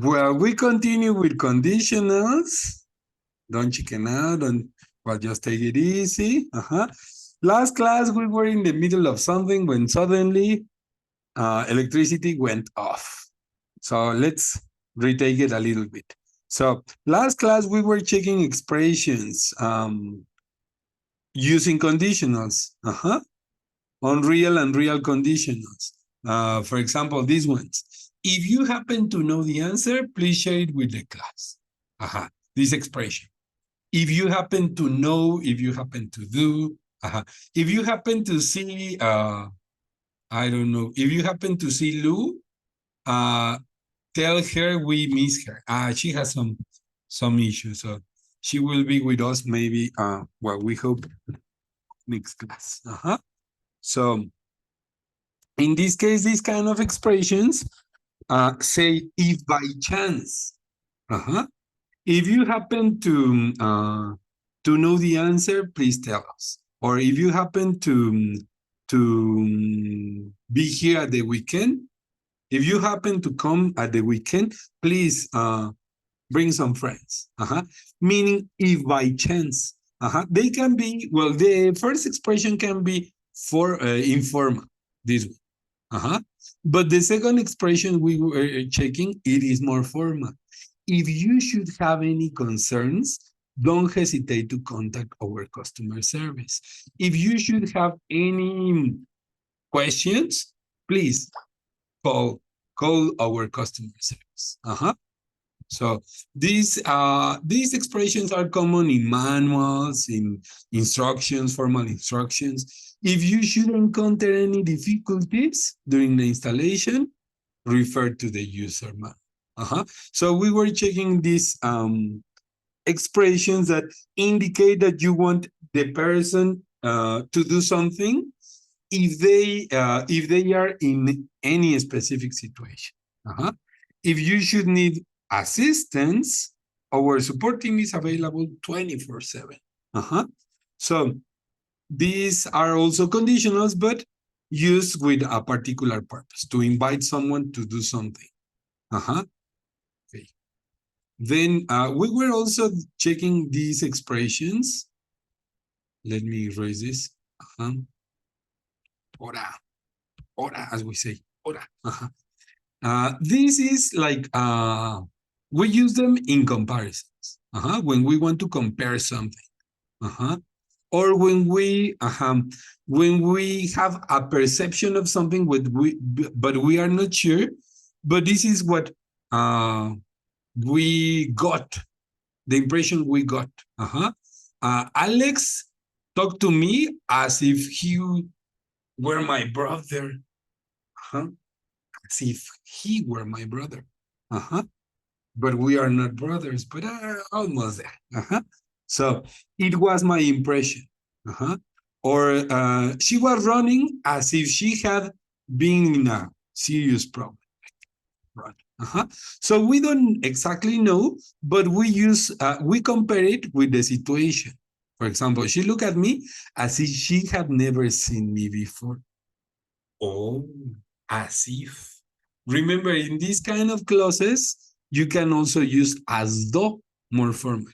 Well, we continue with conditionals. Don't chicken out. Well, just take it easy. Last class, we were in the middle of something when suddenly electricity went off. So let's retake it a little bit. So last class, we were checking expressions using conditionals. On real and real conditionals. For example, these ones. If you happen to know the answer, please share it with the class. This expression. If you happen to know, if you happen to do, if you happen to see, I don't know, if you happen to see Lou, tell her we miss her. She has some issues, so she will be with us maybe, well, we hope next class. So in this case, these kind of expressions say if by chance. If you happen to know the answer, please tell us. Or if you happen to be here at the weekend, if you happen to come at the weekend, please bring some friends. Meaning if by chance. They can be, well, the first expression can be for informal, this one. But the second expression we were checking, it is more formal. If you should have any concerns, don't hesitate to contact our customer service. If you should have any questions, please call our customer service. So these expressions are common in manuals, in instructions, formal instructions. If you should encounter any difficulties during the installation, refer to the user manual. So we were checking these expressions that indicate that you want the person to do something if they are in any specific situation. If you should need assistance, our support team is available 24/7. So these are also conditionals, but used with a particular purpose, to invite someone to do something. Okay. Then we were also checking these expressions. Let me erase this. Ora, as we say, ora. This is like, we use them in comparisons. When we want to compare something. Or when we have a perception of something, but we are not sure. But this is what we got, the impression we got. Alex talked to me as if he were my brother. As if he were my brother. But we are not brothers, but almost there. So it was my impression. Or she was running as if she had been in a serious problem. So we don't exactly know, but we compare it with the situation. For example, she looked at me as if she had never seen me before. Oh, as if. Remember, in these kind of clauses, you can also use as though, more formal.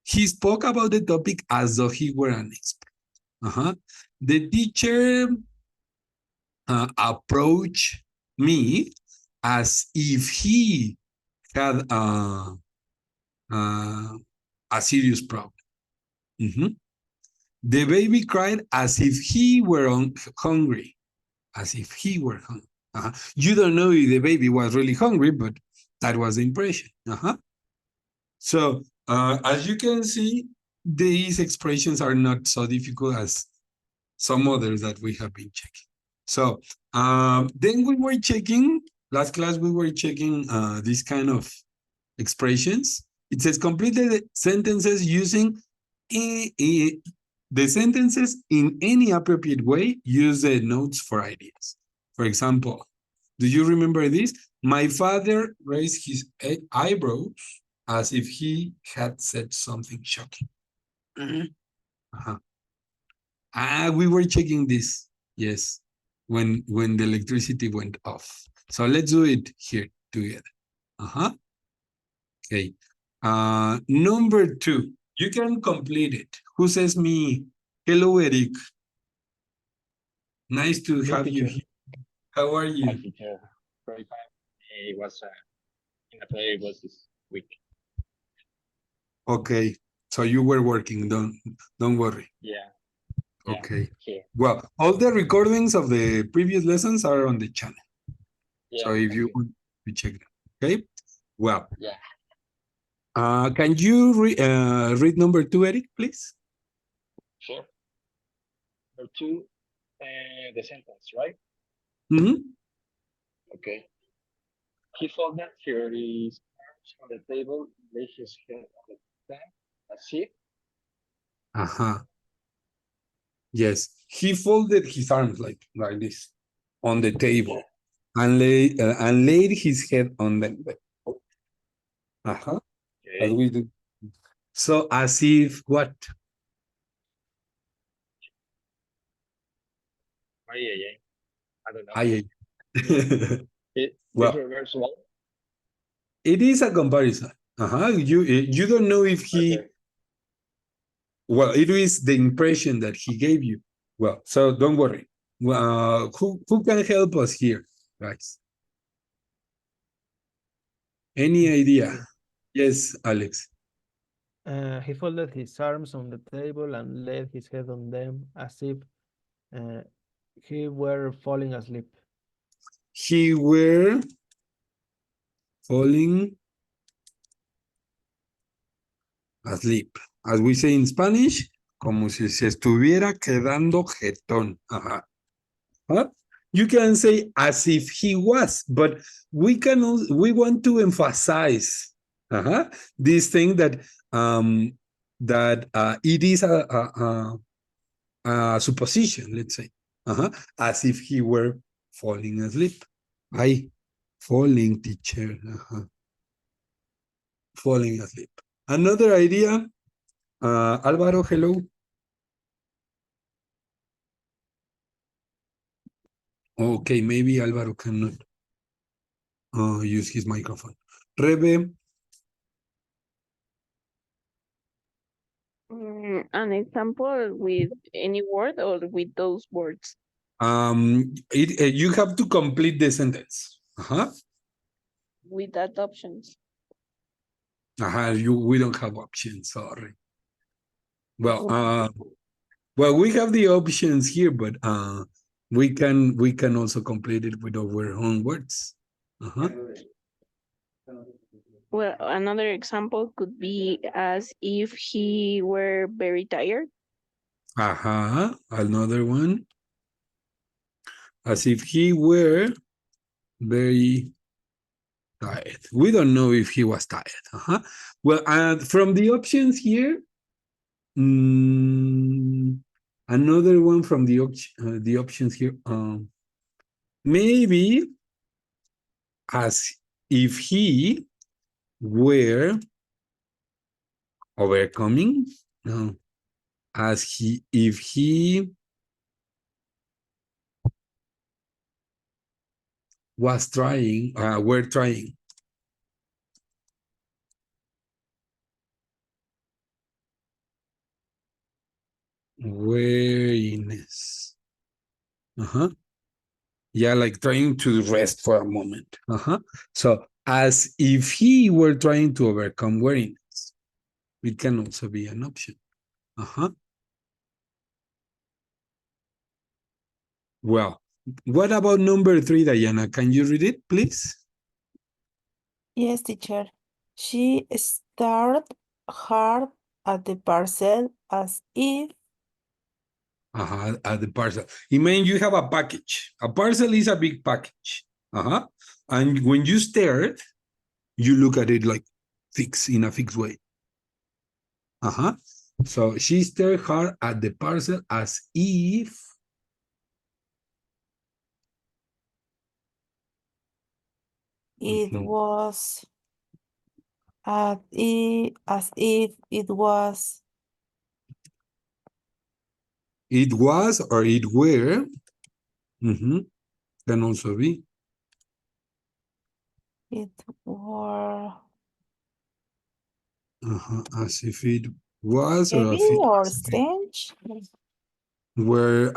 He spoke about the topic as though he were an expert. The teacher approached me as if he had a serious problem. The baby cried as if he were hungry. As if he were hungry. You don't know if the baby was really hungry, but that was the impression. So as you can see, these expressions are not so difficult as some others that we have been checking. So then we were checking, last class we were checking these kind of expressions. It says complete the sentences using the sentences in any appropriate way. Use the notes for ideas. For example, do you remember this? My father raised his eyebrows as if he had said something shocking. We were checking this, yes, when the electricity went off. So let's do it here. together. Okay. Number 2. You can complete it. Who says me? Hello, Eric. Nice to have you here. How are you? Hi, teacher. Very fine. It was in a play was this week. Okay. So you were working. Don't worry. Yeah. Okay. Here. Well, all the recordings of the previous lessons are on the channel. Yeah. So if you want to check them. Okay. Well. Yeah. Can you read number 2, Eric, please? Sure. Number 2, the sentence, right? Okay. He folded his arms on the table, laid his head on the stand, as if. Yes, he folded his arms like this on the table and laid his head on them. As Okay. we do. So as if what? I don't know. I It's well, reversible. it is a comparison. You don't know if he. Okay. Well, it is the impression that he gave you. Well, so don't worry. Who can help us here, guys? Any idea? Yes, Alex. He folded his arms on the table and laid his head on them as if he were falling asleep. He were falling asleep. As we say in Spanish, como si se estuviera quedando jetón. Huh? You can say as if he was, but we want to emphasize this thing that it is a supposition, let's say, as if he were falling asleep. Falling, teacher. Falling asleep. Another idea, Alvaro, hello. Okay, maybe Alvaro cannot use his microphone. Rebe. An example with any word or with those words? You have to complete the sentence. With that options. We don't have options, sorry. Well, we have the options here, but we can also complete it with our own words. Well, another example could be as if he were very tired. Another one. As if he were very tired. We don't know if he was tired. Well, from the options here, another one from the options here, maybe as if he were overcoming. No, if he was trying, were trying. Weariness. Yeah, like trying to rest for a moment. So as if he were trying to overcome weariness. It can also be an option. Well, what about number 3, Diana? Can you read it, please? Yes, teacher. She stared hard at the parcel as if. At the parcel. It means you have a package. A parcel is a big package. And when you stare it, you look at it like in a fixed way. So she stared hard at the parcel as if. It was as if it was. It was or it were. Can also be. it were As if it was, or heavy as if or strange. were,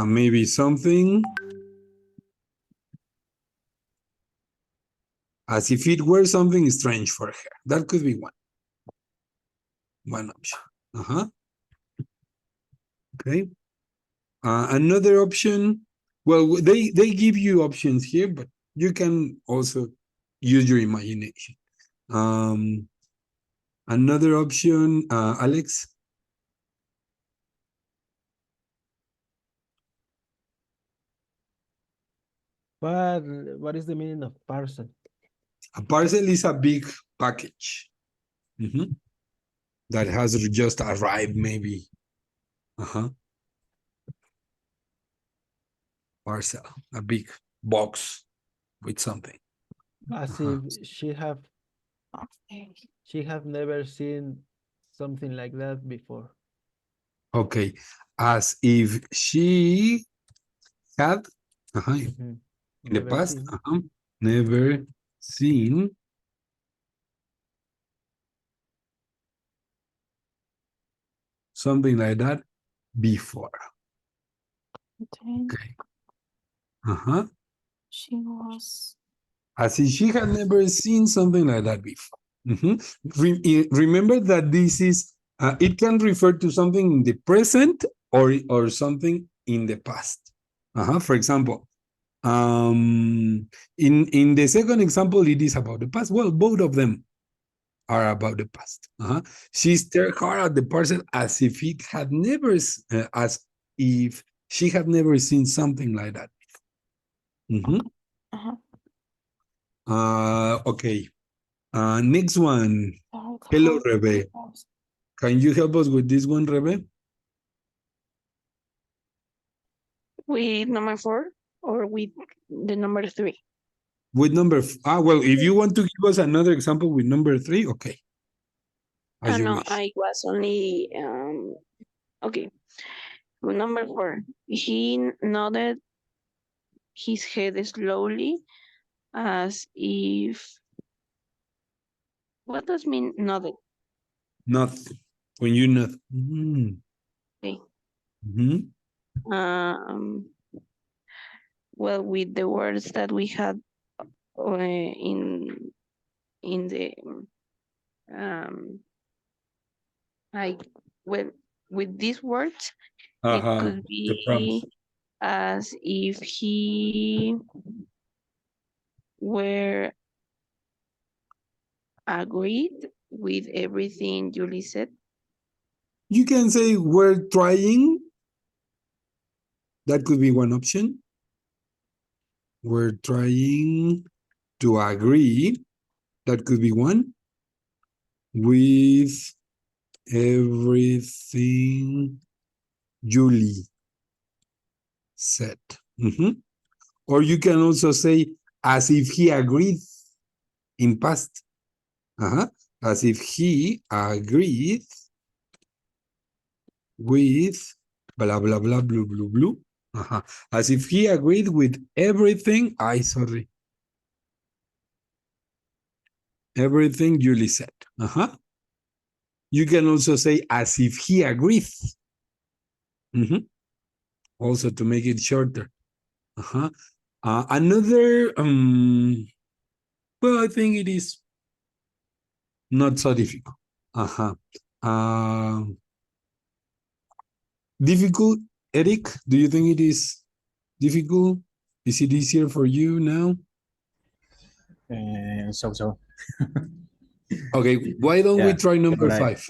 maybe something. As if it were something strange for her. That could be one. One option. Okay. Another option. Well, they give you options here, but you can also use your imagination. Another option, Alex. What is the meaning of parcel? A parcel is a big package that has just arrived, maybe. Parcel, a big box with something. As Uh-huh. if Okay. she have never seen something like that before. Okay, as if she had in the Never past seen. never seen something like that before. Then Okay. she was As if she had never seen something like that before. Remember that this is, it can refer to something in the present or something in the past. For example, in the second example, it is about the past. Well, both of them are about the past. She stared hard at the parcel as if it had never, as if she had never seen something like that before. Okay. Next one. Hello, Rebe. Can you help us with this one, Rebe? With number 4 or with the number 3? With number, well, if you want to give us another example with number 3, okay. As you No, wish. I was only, okay. With number 4, he nodded his head slowly as if, what does mean nodded? Not when you not. Okay. Mhm. Well, with the words that we had in the I well, with these words it could The prompts. be as if he were agreed with everything Julie said. You can say we're trying. That could be one option. We're trying to agree. That could be one. With everything Julie said. Or you can also say as if he agreed in past. As if he agreed with blah, blah, blah, blue, blue, blue. As if he agreed with everything. Sorry. Everything Julie said. You can also say as if he agreed. Also to make it shorter. Another, well, I think it is not so difficult. Difficult, Eric? Do you think it is difficult? Is it easier for you now? So. Okay, why don't we try number right. 5?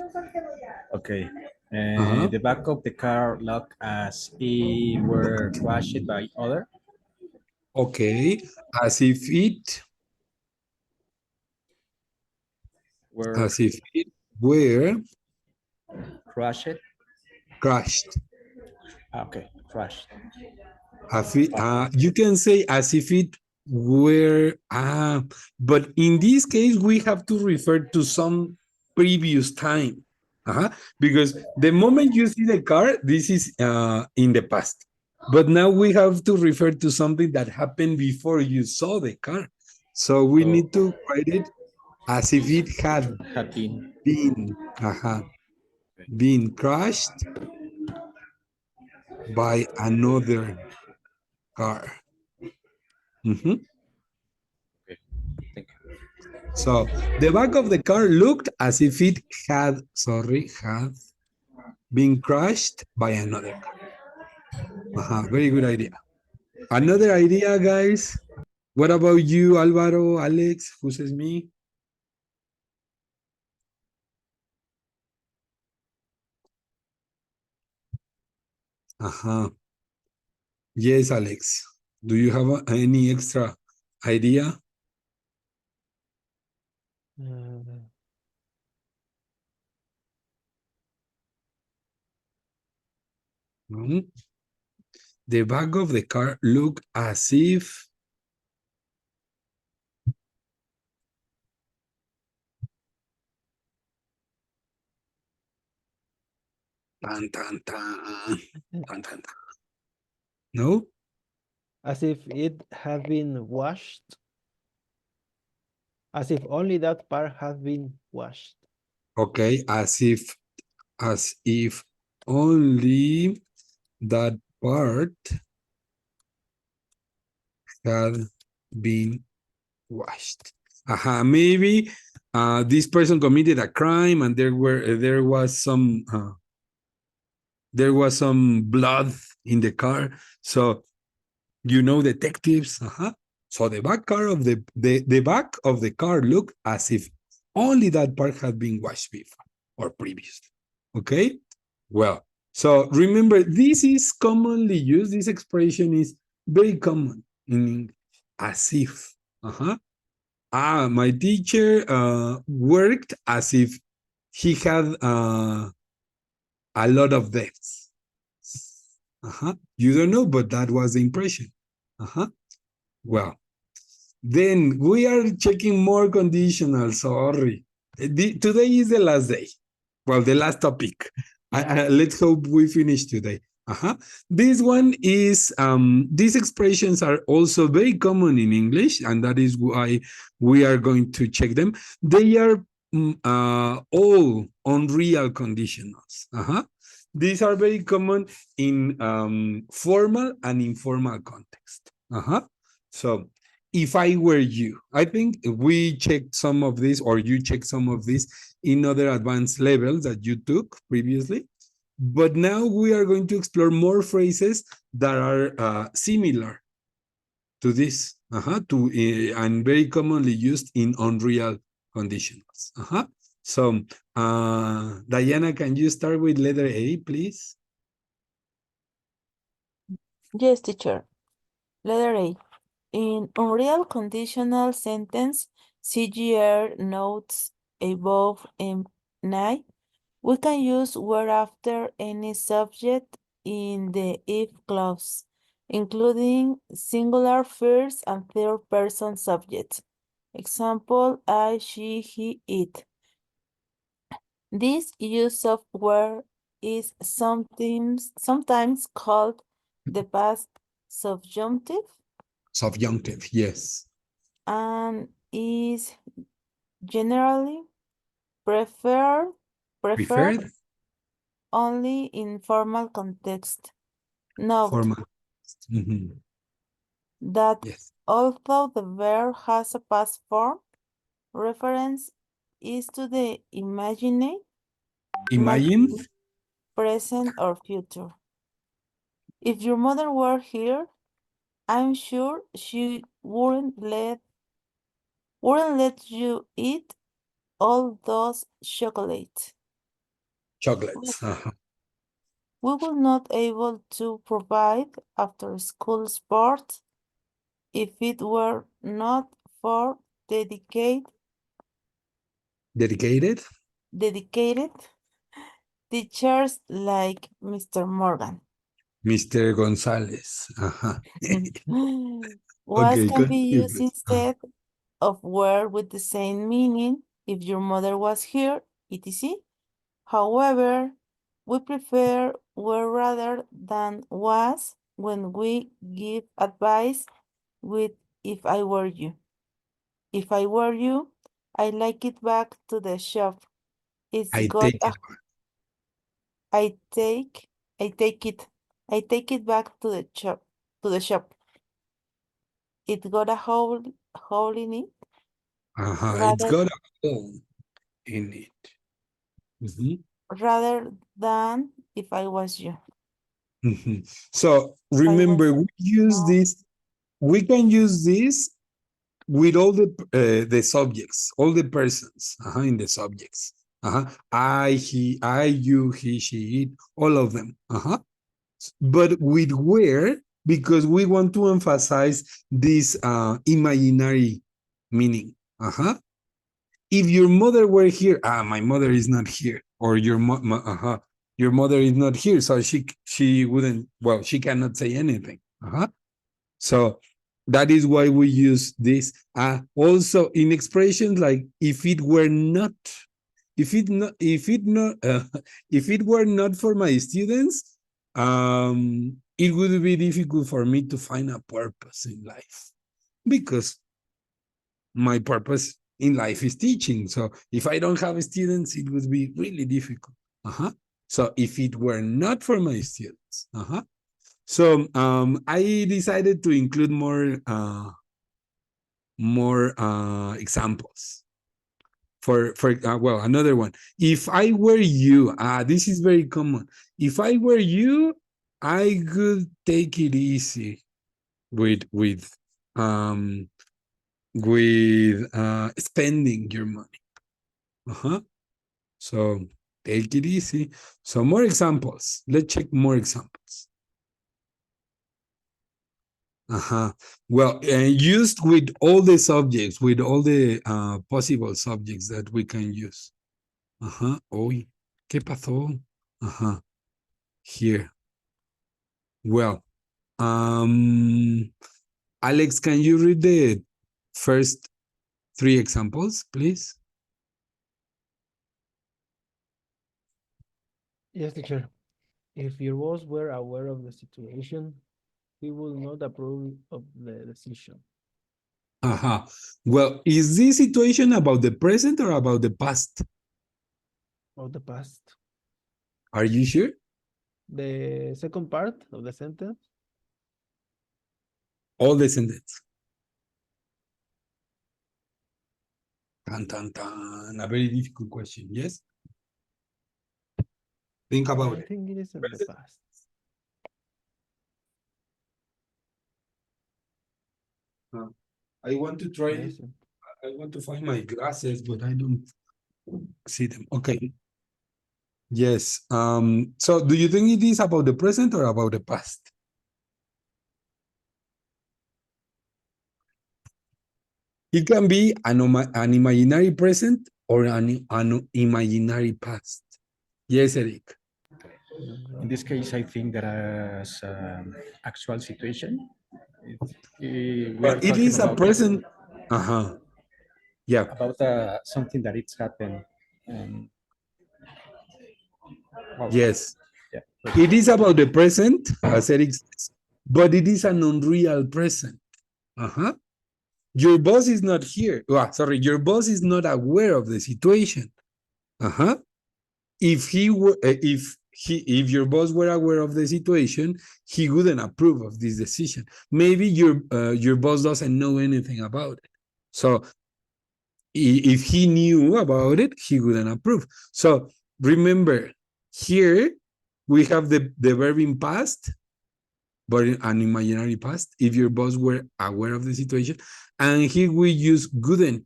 Okay. Uh-huh. The back of the car locked as it were crushed by other. Okay, as if it Were crushed. crashed. Okay, crushed. You can say as if it were, but in this case, we have to refer to some previous time. Because the moment you see the car, this is in the past. But now we have to refer to something that happened before you saw the car. So we So- need to write it as if it had Have been. been crushed by another car. Mhm. Thank you. So the back of the car looked as if it had been crushed by another car. Very good idea. Another idea, guys. What about you, Alvaro, Alex? Who says me? Yes, Alex. Do you have any extra idea? Uh, No? The back of the car looked as if tan, tan, tan, tan, tan, tan. No? as if it had been washed. As if only that part had been washed. Okay, as if only that part had been washed. Maybe this person committed a crime and there was some blood in the car. So detectives. So the back car of the back of the car looked as if only that part had been washed before or previously. Okay. Well, so remember, this is commonly used. This expression is very common in English. As if. My teacher worked as if he had a lot of debts. You don't know, but that was the impression. Well, then we are checking more conditional. Sorry. Today is the last day. Well, the last topic. Let's hope we finish today. This one is, these expressions are also very common in English, and that is why we are going to check them. They are all on real conditionals. These are very common in formal and informal context. So if I were you, I think we checked some of this, or you checked some of this in other advanced levels that you took previously. But now we are going to explore more phrases that are similar to this, and very commonly used in unreal conditionals. So, Diana, can you start with letter A, please? Yes, teacher. Letter A. In unreal conditional sentence, CGR notes above and 9, we can use where after any subject in the if clause, including singular first and third person subjects. Example, I, she, he, it. This use of where is sometimes called the past subjunctive Subjunctive, yes. and is generally preferred Preferred, only in formal context. Note formal. Mhm. that Yes. although the verb has a past form, reference is to the imaginary, not Imagine, present or future. If your mother were here, I'm sure she wouldn't let you eat all those chocolates. chocolates. We will not able to provide after school sports if it were not for Dedicated, dedicated teachers like Mr. Morgan. Mr. Gonzalez. Was Okay, can be continue, used please. instead of were with the same meaning if your mother was here, etc. However, we prefer were rather than was when we give advice with if I were you. If I were you, I like it back to the shop. It's I got take a it. I take I take it back to the shop. It got a hole in it. It's Rather got a hole in it. Mhm, rather than if I was you. mhm. So If I was remember, we use no, this. We can use this with all the subjects, all the persons in the subjects. I, he, I, you, he, she, it, all of them. But with where, because we want to emphasize this imaginary meaning. If your mother were here, my mother is not here, or your mother is not here, so she wouldn't. Well, she cannot say anything. So that is why we use this. Also in expressions like if it were not, if it were not for my students, it would be difficult for me to find a purpose in life because my purpose in life is teaching. So if I don't have students, it would be really difficult. So if it were not for my students, so I decided to include more examples. For well, another one. If I were you, this is very common. If I were you, I could take it easy with spending your money. So take it easy. So more examples. Let's check more examples. Well, used with all the subjects, with all the possible subjects that we can use. Uy, ¿qué pasó? Here. Well, Alex, can you read the first 3 examples, please? Yes, teacher. If your boss were aware of the situation, he would not approve of the decision. Well, is this situation about the present or about the past? Of the past. Are you sure? The second part of the sentence. All the sentence. Tan, tan, tan. A very difficult question, yes? Think about I it. think it is in the Present. past. I want to try Yes. I want to find my glasses, but I don't see them. Okay. Yes. So do you think it is about the present or about the past? It can be an imaginary present or an imaginary past. Yes, Eric. In this case, I think that as actual situation, we Well, are it talking is a present. Yeah. about something that it's happened. Well, Yes. yeah. It is about the present, as Eric says, but it is an unreal present. Your boss is not here. Sorry, your boss is not aware of the situation. If he were, if your boss were aware of the situation, he wouldn't approve of this decision. Maybe your boss doesn't know anything about it. So if he knew about it, he wouldn't approve. So remember, here we have the verb in past, but in an imaginary past, if your boss were aware of the situation, and here we use wouldn't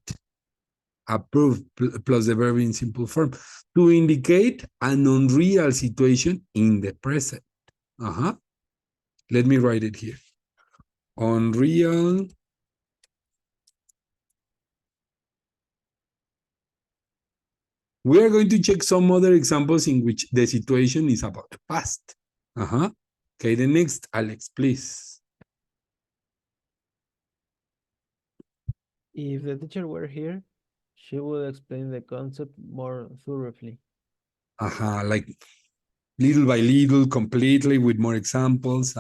approve plus the verb in simple form to indicate an unreal situation in the present. Let me write it here. Unreal we are going to check some other examples in which the situation is about the past. Okay, the next, Alex, please. If the teacher were here, she would explain the concept more thoroughly. Like little by little, completely with more examples.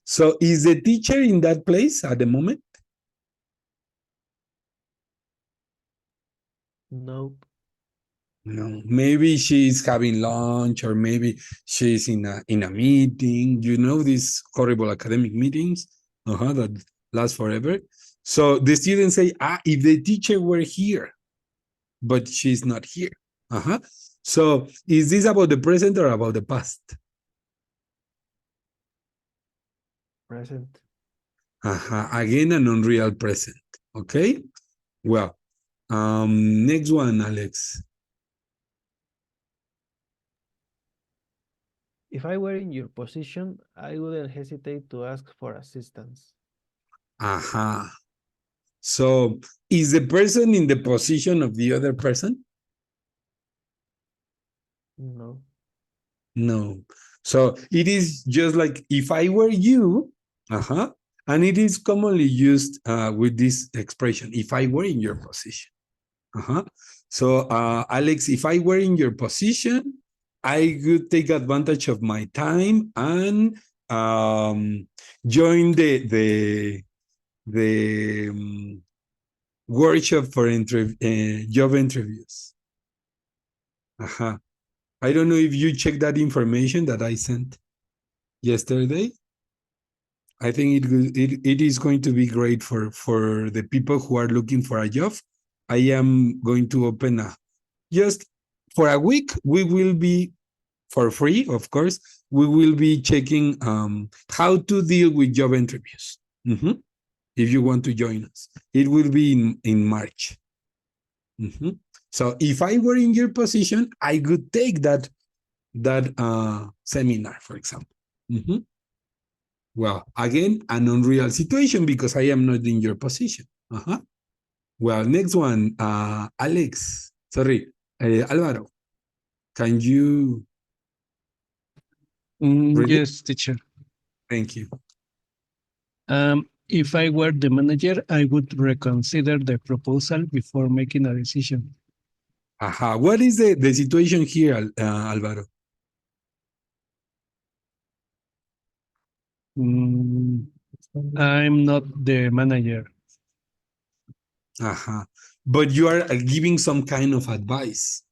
So is the teacher in that place at the moment? Nope. No, maybe she's having lunch, or maybe she's in a meeting. You know, these horrible academic meetings that last forever. So the students say, if the teacher were here, but she's not here. So is this about the present or about the past? Present. Again, an unreal present. Okay. Well, next one, Alex. If I were in your position, I wouldn't hesitate to ask for assistance. So is the person in the position of the other person? No. No. So it is just like if I were you, and it is commonly used with this expression, if I were in your position. So Alex, if I were in your position, I would take advantage of my time and join the workshop for job interviews. I don't know if you checked that information that I sent yesterday. I think it is going to be great for the people who are looking for a job. I am going to open just for a week. We will be for free, of course. We will be checking how to deal with job interviews. If you want to join us, it will be in March. So if I were in your position, I could take that seminar, for example. Well, again, an unreal situation because I am not in your position. Well, next one, Alex. Sorry, Alvaro. Can you? Really? Yes, teacher. Thank you. If I were the manager, I would reconsider the proposal before making a decision. What is the situation here, Alvaro? I'm not the manager. But you are giving some kind of advice.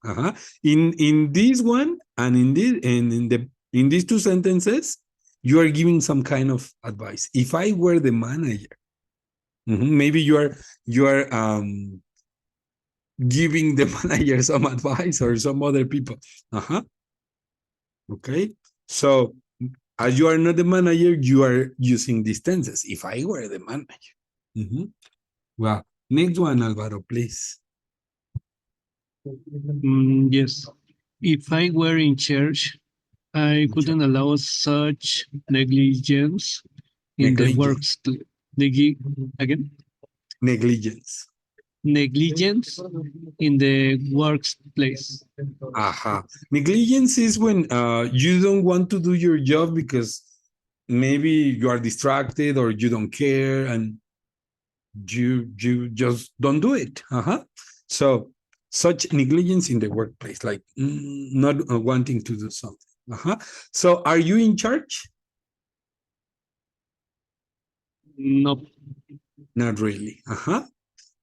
In this one and in these two sentences, you are giving some kind of advice. If I were the manager, maybe you are giving the manager some advice or some other people. Okay. So as you are not the manager, you are using these tenses. If I were the manager. Well, next one, Alvaro, please. Yes. If I were in charge, I couldn't allow such negligence in the works. Again? Negligence. Negligence in the workplace. Negligence is when you don't want to do your job because maybe you are distracted or you don't care and you just don't do it. So such negligence in the workplace, like not wanting to do something. So are you in charge? No. Not really.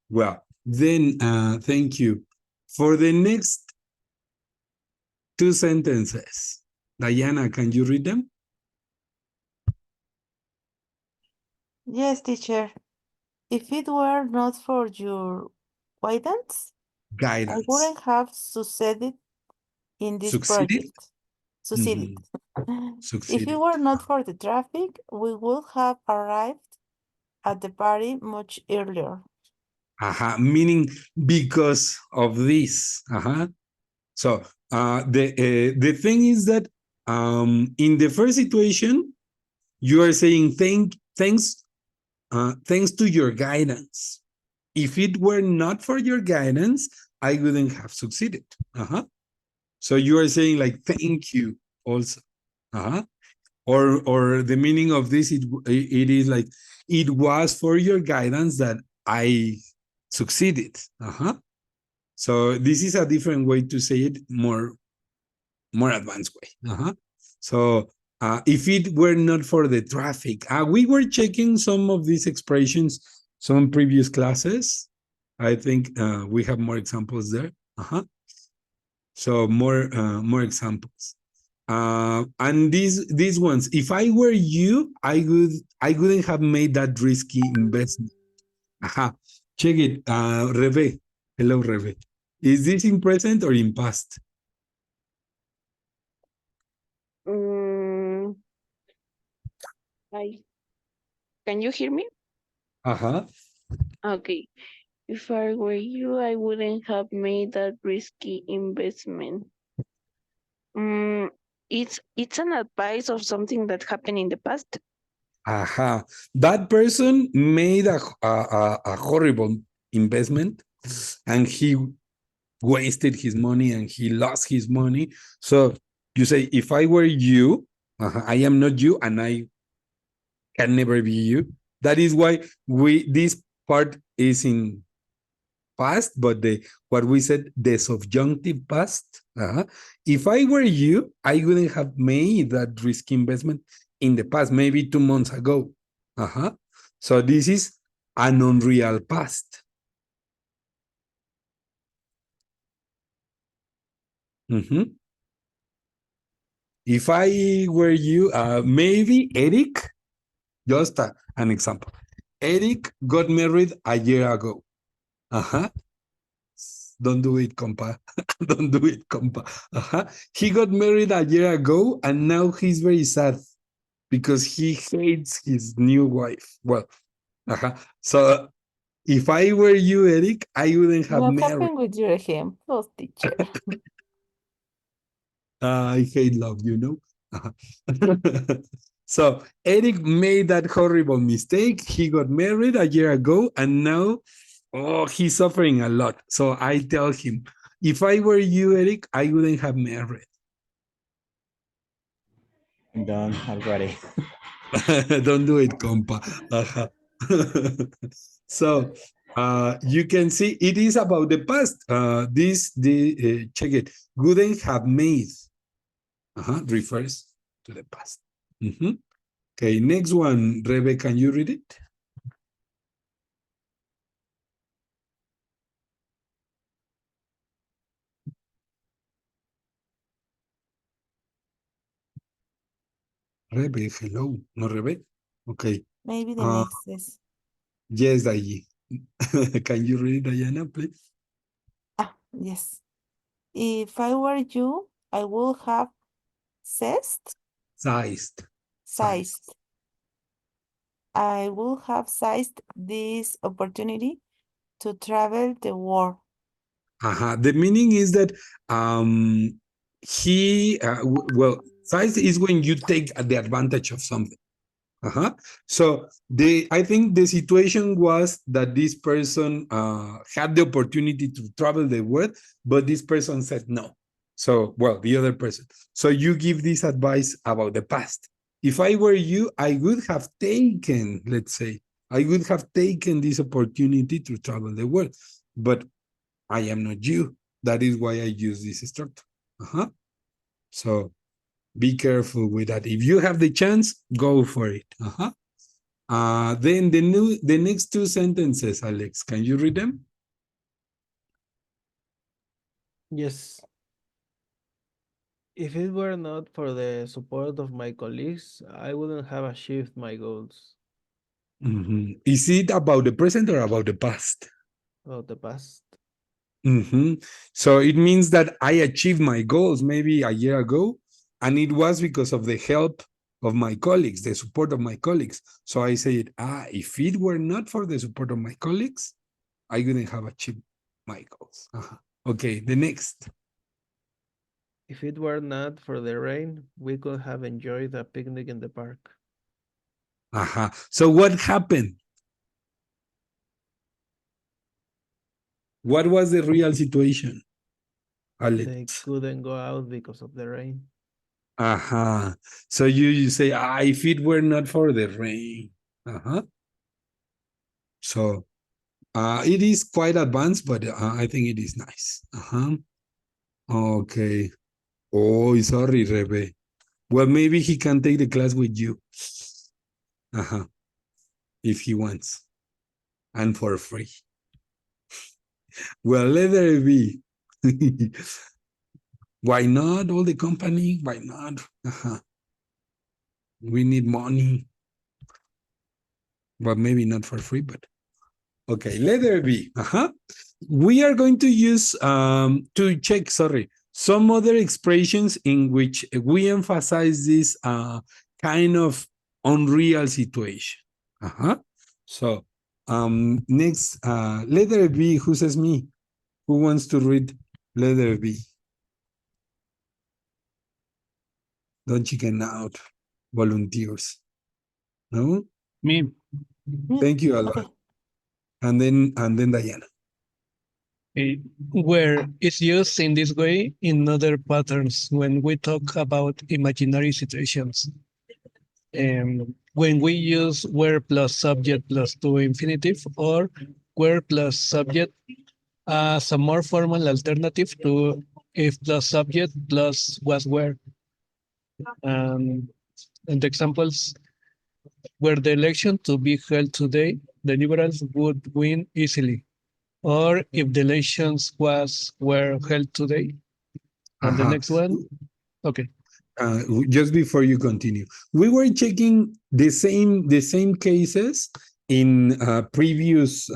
Well, then thank you. For the next two sentences, Diana, can you read them? Yes, teacher. If it were not for your guidance, I wouldn't have succeeded in this project. Succeeded. If it were not for the traffic, we would have arrived at the party much earlier. Meaning because of this. So the thing is that in the first situation, you are saying thanks to your guidance. If it were not for your guidance, I wouldn't have succeeded. So you are saying like thank you also. Or the meaning of this it is like it was for your guidance that I succeeded. So this is a different way to say it, more advanced way. So if it were not for the traffic, we were checking some of these expressions, some previous classes. I think we have more examples there. So more examples. And these ones, if I were you, I wouldn't have made that risky investment. Check it, Rebe. Hello, Rebe. Is this in present or in past? Mm, can you hear me? Okay. If I were you, I wouldn't have made that risky investment. Mm, it's an advice of something that happened in the past. That person made a horrible investment, and he wasted his money and he lost his money. So you say, if I were you, I am not you, and I can never be you. That is why this part is in past, but what we said, the subjunctive past. If I were you, I wouldn't have made that risky investment in the past, maybe 2 months ago. So this is an unreal past. If I were you, maybe Eric, just an example. Eric got married a year ago. Don't do it, compa. Don't do it, compa. He got married a year ago, and now he's very sad because he hates his new wife. Well, so if I were you, Eric, I wouldn't have What married. happened with your ejemplos, teacher? I hate love, you know? So Eric made that horrible mistake. He got married a year ago, and now, he's suffering a lot. So I tell him, if I were you, Eric, I wouldn't have married. I'm done already. Don't do it, compa. So you can see it is about the past. Check it. Wouldn't have made refers to the past. Okay, next one, Rebe, can you read it? Rebe, hello. No, Rebe? Okay. Maybe the next is. Yes, Dayi. Can you read, Diana, please? Yes. If I were you, I would have seized. Sized. I would have seized this opportunity to travel the world. The meaning is that size is when you take the advantage of something. So I think the situation was that this person had the opportunity to travel the world, but this person said no. So, the other person. So you give this advice about the past. If I were you, I would have taken, let's say, I would have taken this opportunity to travel the world, but I am not you. That is why I use this structure. So be careful with that. If you have the chance, go for it. Then the next two sentences, Alex, can you read them? Yes. If it were not for the support of my colleagues, I wouldn't have achieved my goals. Is it about the present or about the past? Of the past. So it means that I achieved my goals maybe a year ago, and it was because of the help of my colleagues, the support of my colleagues. So I said, if it were not for the support of my colleagues, I wouldn't have achieved my goals. Okay, the next. If it were not for the rain, we could have enjoyed a picnic in the park. So what happened? What was the real situation? Alex? They couldn't go out because of the rain. So you say, if it were not for the rain. So it is quite advanced, but I think it is nice. Okay. Oh, sorry, Rebe. Well, maybe he can take the class with you. If he wants. And for free. Well, letter B. Why not? All the company, why not? We need money. But maybe not for free, but okay, letter B. We are going to use to check, some other expressions in which we emphasize this kind of unreal situation. So next, letter B, who says me? Who wants to read letter B? Don't chicken out, volunteers. No? Me. Thank you a lot. Okay. And then Diana. Where it's used in this way in other patterns when we talk about imaginary situations. When we use where plus subject plus to infinitive or where plus subject as a more formal alternative to if plus subject plus was where. And the examples were the election to be held today, the liberals would win easily. Or if the elections were held today. And the next one, okay. Just before you continue, we were checking the same cases in previous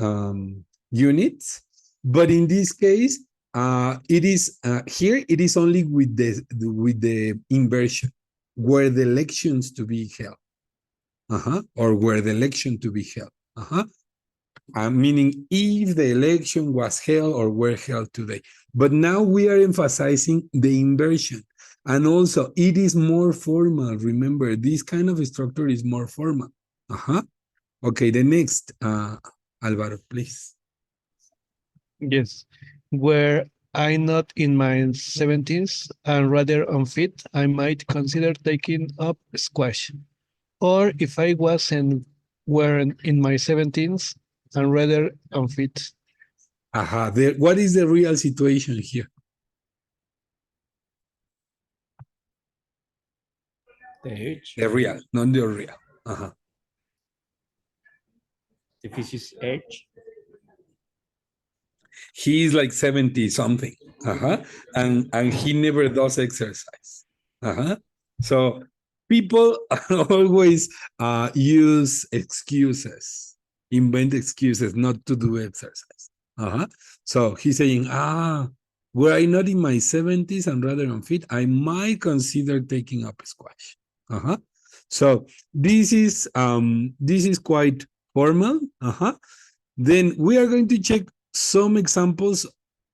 units, but in this case, it is here. It is only with the inversion, where the elections to be held, or where the election to be held, meaning if the election was held or were held today. But now we are emphasizing the inversion. And also, it is more formal. Remember, this kind of structure is more formal. Okay, the next, Alvaro, please. Yes. Were I not in my 70s and rather unfit, I might consider taking up squash. Or if I weren't in my 70s and rather unfit. What is the real situation here? The age. The real, not the real. The physics age. He is like 70 something. And he never does exercise. So people always use excuses, invent excuses not to do exercise. So he's saying, were I not in my 70s and rather unfit, I might consider taking up squash. So this is quite formal. Then we are going to check some examples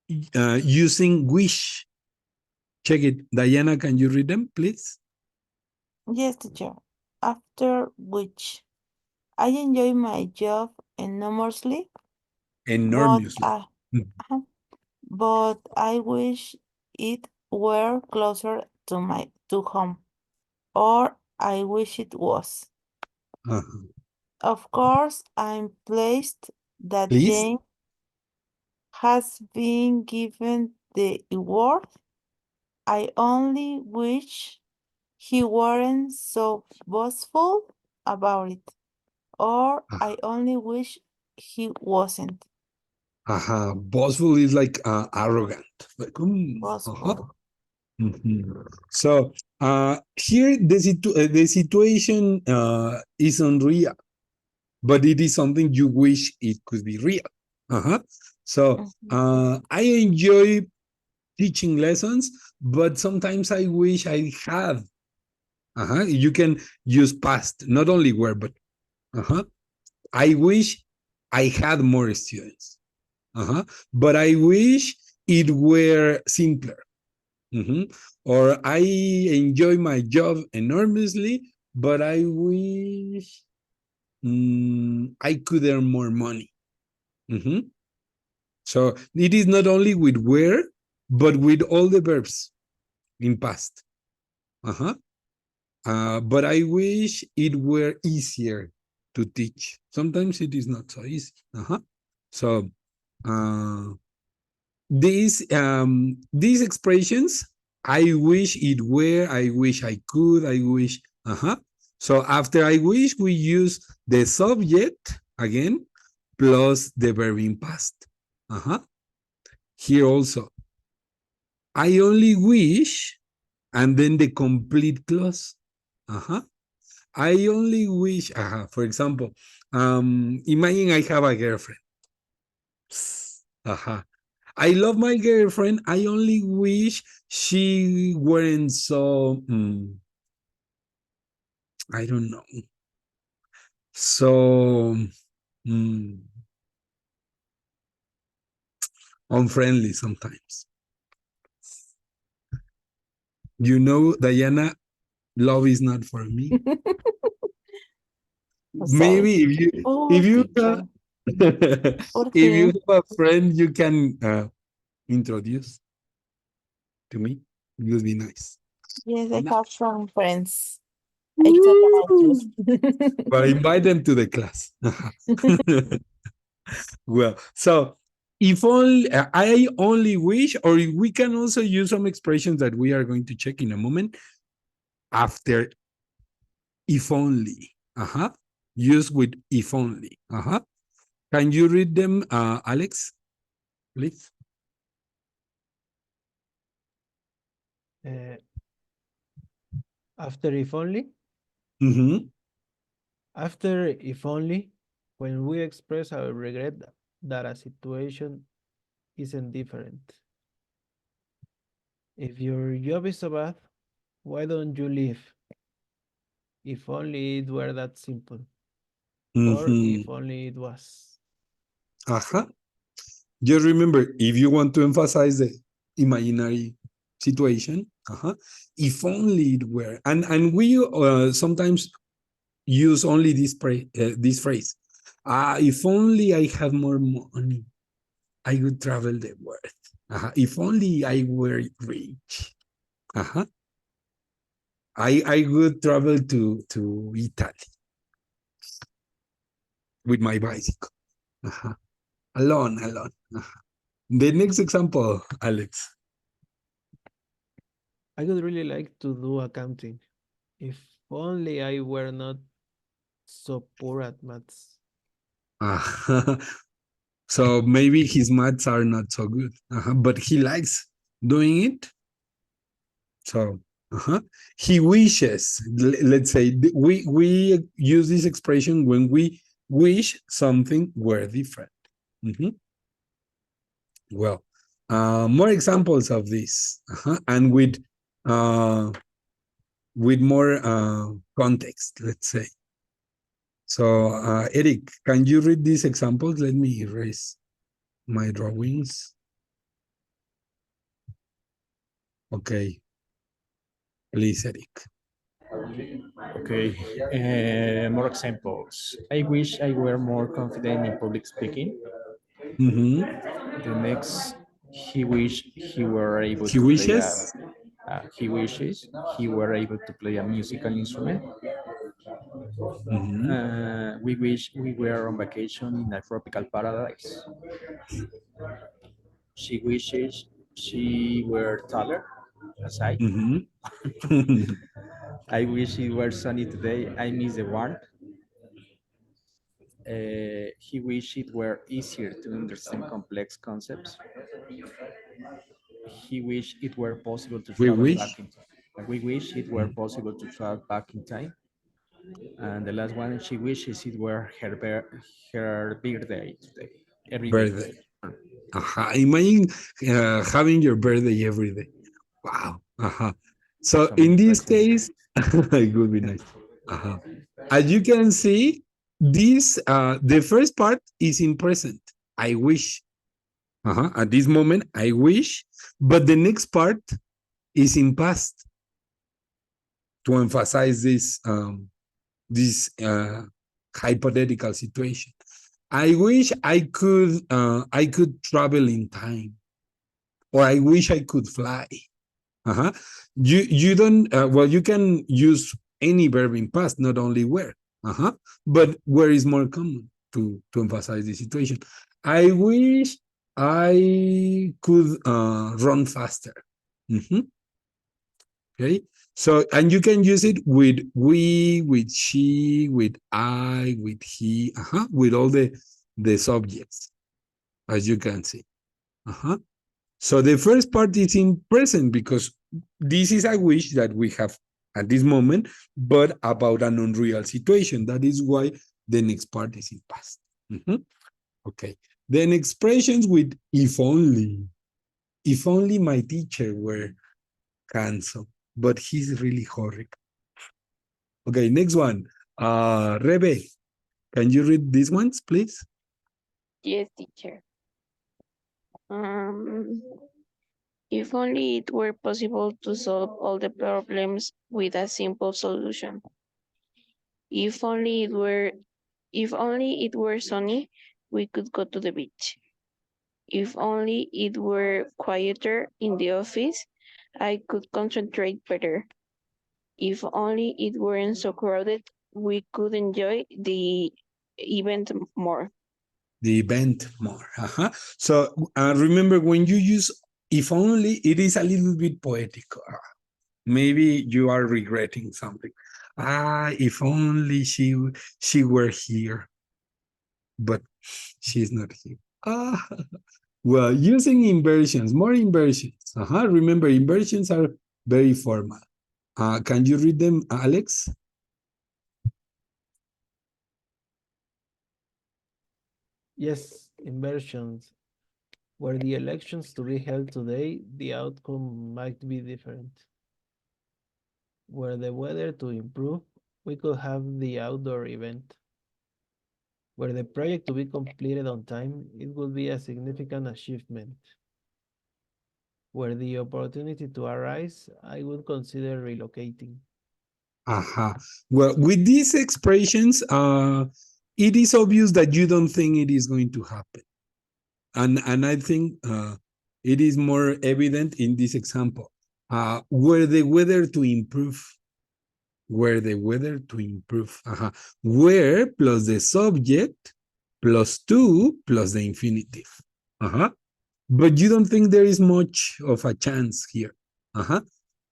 using wish. Check it. Diana, can you read them, please? Yes, teacher. After which, I enjoy my job enormously, Enormously. but I wish it were closer to home, or I wish it was. Of course, I'm pleased that Please? Jane has been given the award. I only wish he weren't so boastful about it, or I only wish he wasn't Boastful is like arrogant. Like, boastful. So here the situation is unreal, but it is something you wish it could be real. So I enjoy teaching lessons, but sometimes I wish I had. You can use past, not only were, but I wish I had more students. But I wish it were simpler. Or I enjoy my job enormously, but I wish I could earn more money. So it is not only with where, but with all the verbs in past. But I wish it were easier to teach. Sometimes it is not so easy. So these expressions, I wish it were, I wish I could, I wish, So after I wish, we use the subject again, plus the verb in past. Here also, I only wish, and then the complete clause. I only wish, for example, imagine I have a girlfriend. I love my girlfriend. I only wish she weren't so, I don't know, so unfriendly sometimes. You know, Diana, love is not for me. Sorry. Maybe Oh, if you teacher. Poor if you thing. have a friend you can introduce to me, it would be nice. Yes, I No. have some friends. I talk about you. But invite them to the class. Well, so if only I only wish, or we can also use some expressions that we are going to check in a moment after if only. Use with if only. Can you read them, Alex, please? After if only, Mm-hmm. after if only, when we express our regret that a situation isn't different. If your job is so bad, why don't you leave? If only it were that simple. Or if Mm-hmm. only it was. Just remember, if you want to emphasize the imaginary situation, if only it were, and we sometimes use only this phrase. If only I had more money, I would travel the world. If only I were rich. I would travel to Italy with my bicycle. Alone. The next example, Alex. I would really like to do accounting. If only I were not so poor at maths. So maybe his maths are not so good, but he likes doing it. So he wishes. Let's say we use this expression when we wish something were different. Well, more examples of this, and with more context. Let's say. So, Eric, can you read these examples? Let me erase my drawings. Okay. Please, Eric. Okay, more examples. I wish I were more confident in public speaking. The next, he wish he were able He to play wishes. he wishes he were able to play a musical instrument. We wish we were on vacation in a tropical paradise. She wishes she were taller, as I. I wish it were sunny today. I miss the warmth. He wished it were easier to understand complex concepts. He wished it were possible to We travel back wish. in time. We wish it were possible to travel back in time. And the last one, she wishes it were her birthday today, every day Birthday. today. Imagine having your birthday every day. Wow. So So in many this presents. case, it would be nice. As you can see, this the first part is in present. I wish. At this moment, I wish. But the next part is in past to emphasize this hypothetical situation. I wish I could travel in time, or I wish I could fly. You don't well, you can use any verb in past, not only where. But where is more common to emphasize the situation. I wish I could run faster. Okay. So, and you can use it with we, with she, with I, with he, with all the subjects, as you can see. So the first part is in present because this is a wish that we have at this moment, but about an unreal situation. That is why the next part is in past. Okay. Then expressions with if only. If only my teacher were handsome, but he's really horrible. Okay, next one. Rebe, can you read these ones, please? Yes, teacher. Um, if only it were possible to solve all the problems with a simple solution. If only it were sunny, we could go to the beach. If only it were quieter in the office, I could concentrate better. If only it weren't so crowded, we could enjoy the event more. The event more. So remember, when you use if only, it is a little bit poetic. Maybe you are regretting something. If only she were here, but she's not here. Well, using inversions, more inversions. Remember, inversions are very formal. Can you read them, Alex? Yes, inversions. Were the elections to be held today, the outcome might be different. Were the weather to improve, we could have the outdoor event. Were the project to be completed on time, it would be a significant achievement. Were the opportunity to arise, I would consider relocating. Well, with these expressions, it is obvious that you don't think it is going to happen. And I think it is more evident in this example. Were the weather to improve, were the weather to improve. Where plus the subject plus to plus the infinitive. But you don't think there is much of a chance here.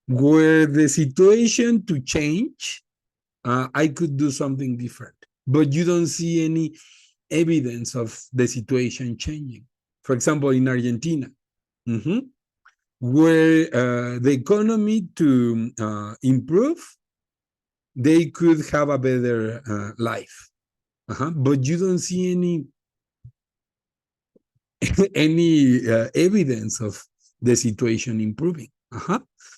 Were the situation to change, I could do something different. But you don't see any evidence of the situation changing. For example, in Argentina, where the economy to improve, they could have a better life. But you don't see any evidence of the situation improving.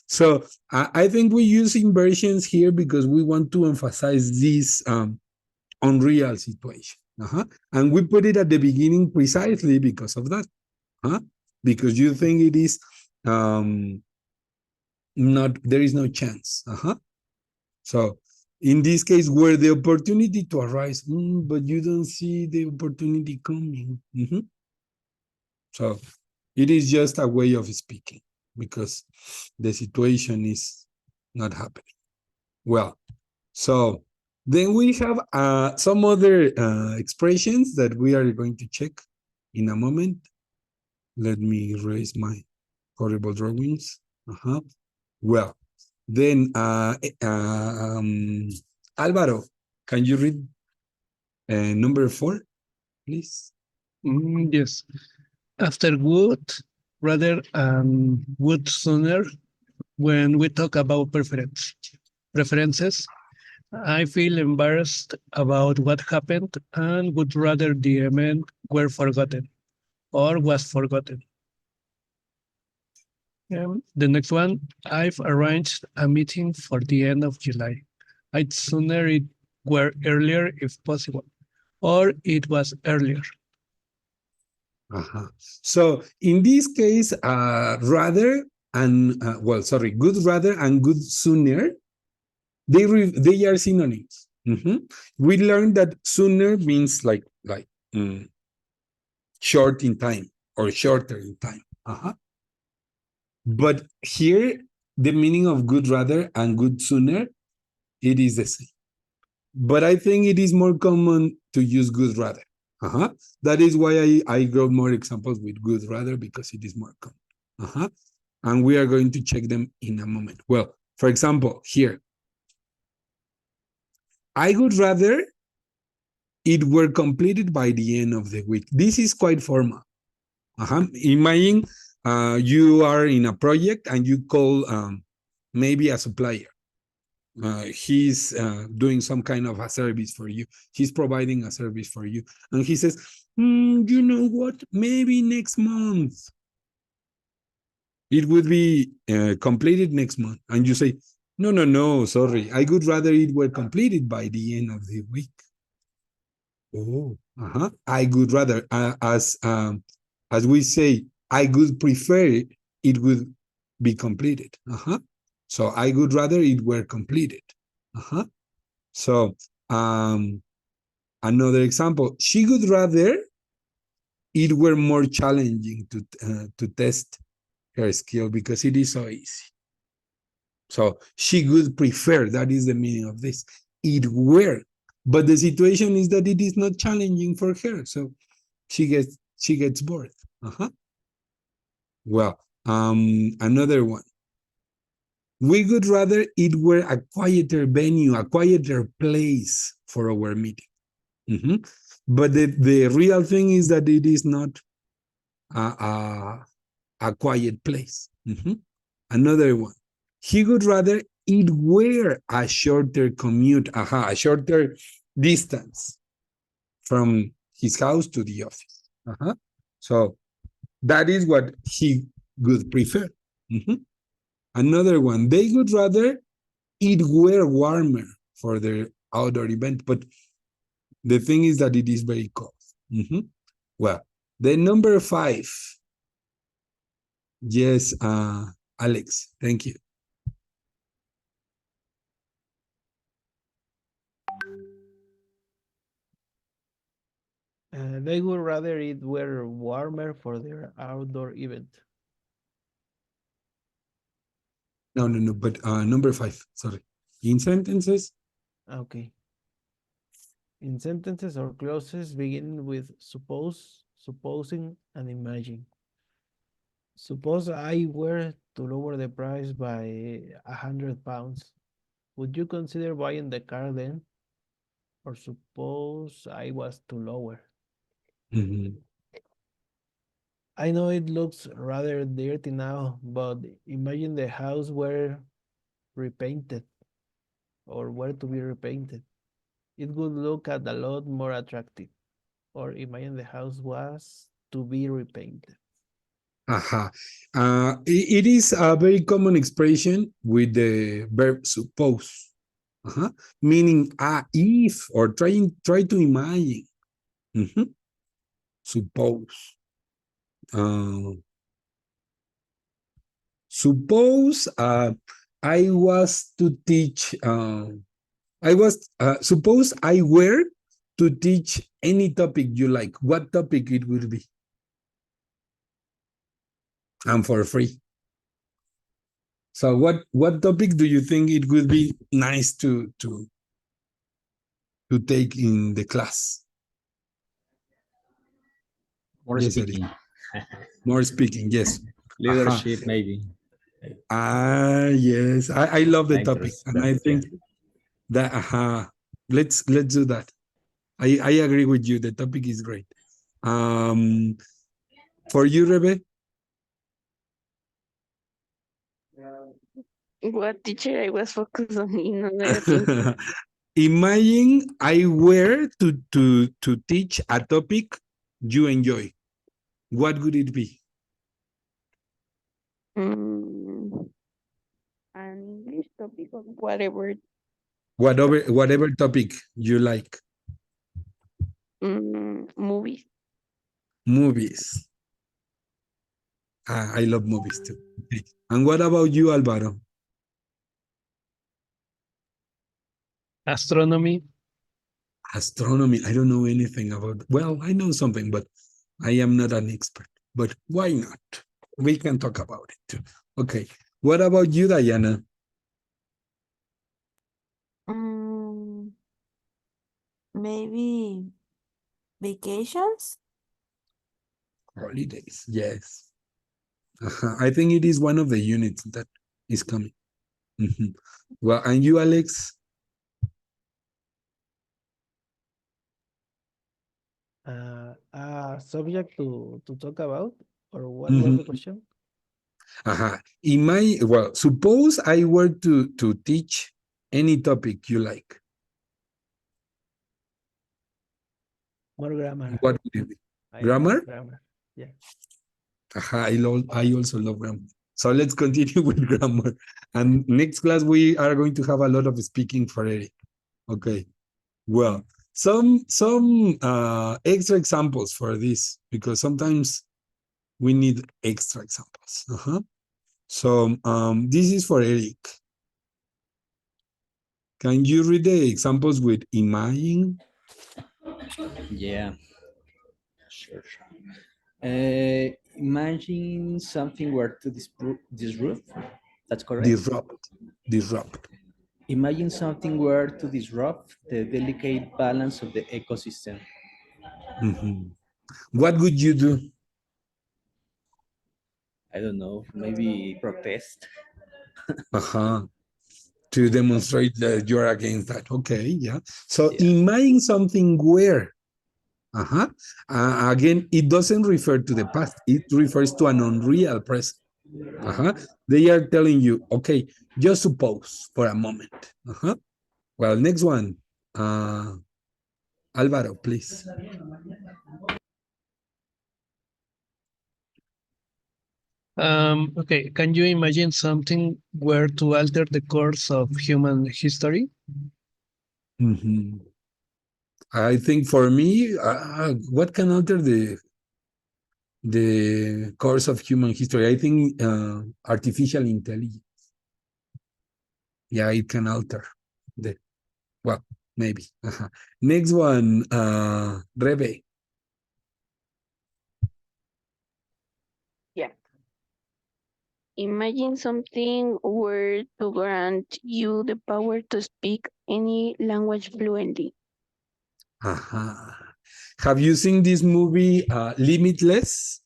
So I think we use inversions here because we want to emphasize this unreal situation. And we put it at the beginning precisely because of that. Because you think it is not, there is no chance. So in this case, where the opportunity to arise, but you don't see the opportunity coming. So it is just a way of speaking because the situation is not happening. Well, so then we have some other expressions that we are going to check in a moment. Let me erase my horrible drawings. Well, then Alvaro, can you read number 4, please? Yes. After would, rather, would sooner, when we talk about preferences, I feel embarrassed about what happened and would rather the event were forgotten or was forgotten. The next one, I've arranged a meeting for the end of July. I'd sooner it were earlier if possible, or it was earlier. So in this case, rather and good rather and good sooner, they are synonyms. We learned that sooner means like short in time or shorter in time. But here, the meaning of good rather and good sooner, it is the same. But I think it is more common to use good rather. That is why I wrote more examples with good rather, because it is more common. And we are going to check them in a moment. Well, for example, here, I would rather it were completed by the end of the week. This is quite formal. Imagine You are in a project and you call maybe a supplier. He's doing some kind of a service for you. He's providing a service for you. And he says, you know what? Maybe next month. It would be completed next month. And you say, no, sorry. I would rather it were completed by the end of the week. Oh, I would rather, as we say, I would prefer it would be completed. So I would rather it were completed. So another example, she would rather it were more challenging to test her skill because it is so easy. So she would prefer, that is the meaning of this, it were. But the situation is that it is not challenging for her. So she gets bored. Well, another one. We would rather it were a quieter venue, a quieter place for our meeting. But the real thing is that it is not a quiet place. Another one. He would rather it were a shorter commute, a shorter distance from his house to the office. So that is what he would prefer. Another one, they would rather it were warmer for their outdoor event, but the thing is that it is very cold. Well, the number 5. Yes, Alex, thank you. They would rather it were warmer for their outdoor event. No, but number 5, sorry. In sentences? Okay. In sentences or clauses beginning with suppose, supposing, and imagine. Suppose I were to lower the price by £100. Would you consider buying the car then? Or suppose I was to lower. I know it looks rather dirty now, but imagine the house were repainted or were to be repainted. It would look a lot more attractive. Or imagine the house was to be repainted. It is a very common expression with the verb suppose. Meaning if or try to imagine. Suppose. Suppose I was to teach suppose I were to teach any topic you like, what topic it would be? And for free. So what topic do you think it would be nice to take in the class? More yes, speaking. More speaking, yes. Leadership, maybe. Yes. I love the topic. Mentors, And I think that let's do that. I agree with you. The topic is great. For you, Rebe? What teacher I was focused on in another thing. Imagine I were to teach a topic you enjoy. What would it be? An English topic or whatever. Whatever topic you like. Movies. Movies. I love movies too. Okay. And what about you, Alvaro? Astronomy. Astronomy. I don't know anything about. Well, I know something, but I am not an expert. But why not? We can talk about it too. Okay. What about you, Diana? Maybe vacations? Holidays. Yes. I think it is one of the units that is coming. Well, and you, Alex? Subject to talk about, or what was the question? Well, suppose I were to teach any topic you like. More grammar. What would it be? I Grammar? love grammar. Yeah. I also love grammar. So let's continue with grammar. And next class, we are going to have a lot of speaking for Eric. Okay. Well, some extra examples for this, because sometimes we need extra examples. So this is for Eric. Can you read the examples with imagine? Yeah, sure. Imagine something were to disrupt. That's correct. Disrupt. Imagine something were to disrupt the delicate balance of the ecosystem. What would you do? I don't know, maybe protest. To demonstrate that you're against that. Okay, yeah. So Yeah. imagine something where. Again, it doesn't refer to the past. It refers to an unreal present. They are telling you, okay, just suppose for a moment. Well, next one. Alvaro, please. Okay, can you imagine something where to alter the course of human history? I think for me, what can alter the course of human history? I think artificial intelligence. Yeah, it can alter the, well, maybe. Next one, Rebe. Yeah. Imagine something were to grant you the power to speak any language fluently. Have you seen this movie, Limitless?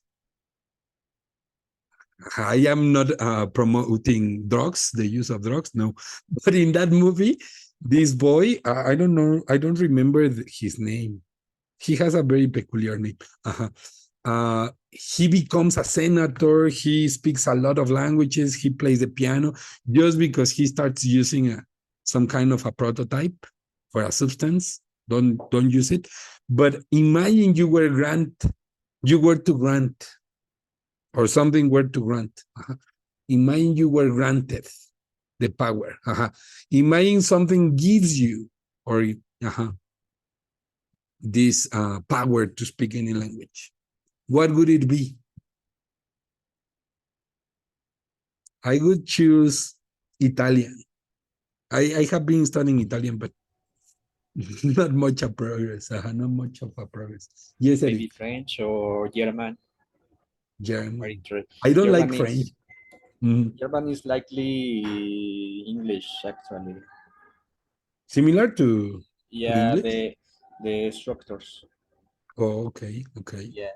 I am not promoting drugs, the use of drugs, no. But in that movie, this boy, I don't know, I don't remember his name. He has a very peculiar name. He becomes a senator. He speaks a lot of languages. He plays the piano just because he starts using some kind of a prototype for a substance. Don't use it. But imagine you were to grant, or something were to grant. Imagine you were granted the power. Imagine something gives you, or this power to speak any language. What would it be? I would choose Italian. I have been studying Italian, but not much of progress. Not much of a progress. Yes, Maybe Eric. French or German. German. I don't like French. German is likely English, actually. Similar to Yeah, English? the structures. Oh, okay. Yeah.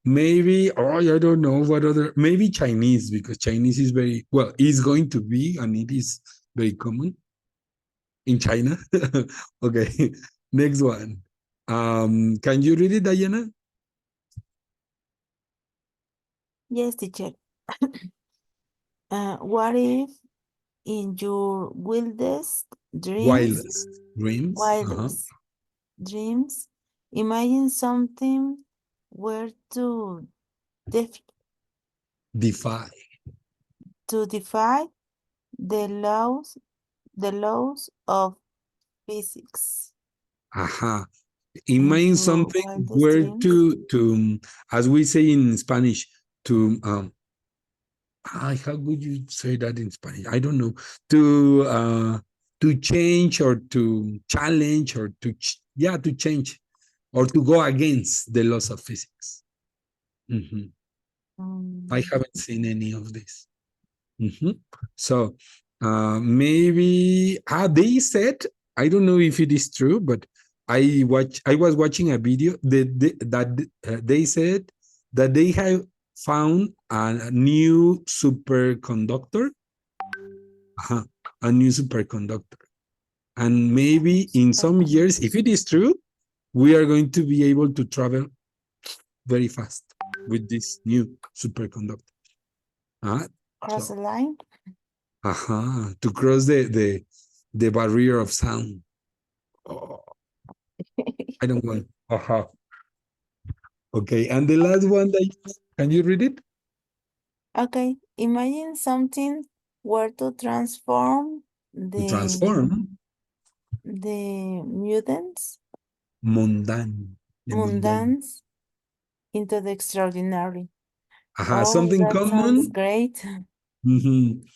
Maybe, I don't know what other, maybe Chinese, because Chinese is very, well, it's going to be, and it is very common in China. Okay, next one. Can you read it, Diana? Yes, teacher. What if in your wildest Wildest dreams. dreams, imagine something where to Defy. defy the laws of physics. In Imagine your something wildest where dreams. to, as we say in Spanish, to how would you say that in Spanish? I don't know. To change, or to challenge, or to change, or to go against the laws of physics. I haven't seen any of this. So maybe they said, I don't know if it is true, but I was watching a video that they said that they have found a new superconductor. A new superconductor. And maybe in some years, if it is true, we are going to be able to travel very fast with this new superconductor. Cross So, the line. to cross the barrier of sound. Oh, I don't want. Okay, and the last one can you read it? Okay, imagine something where to transform To transform the mutants, mundane. The mundane. mundanes into the extraordinary. Oh, Something that sounds common. great. Mhm.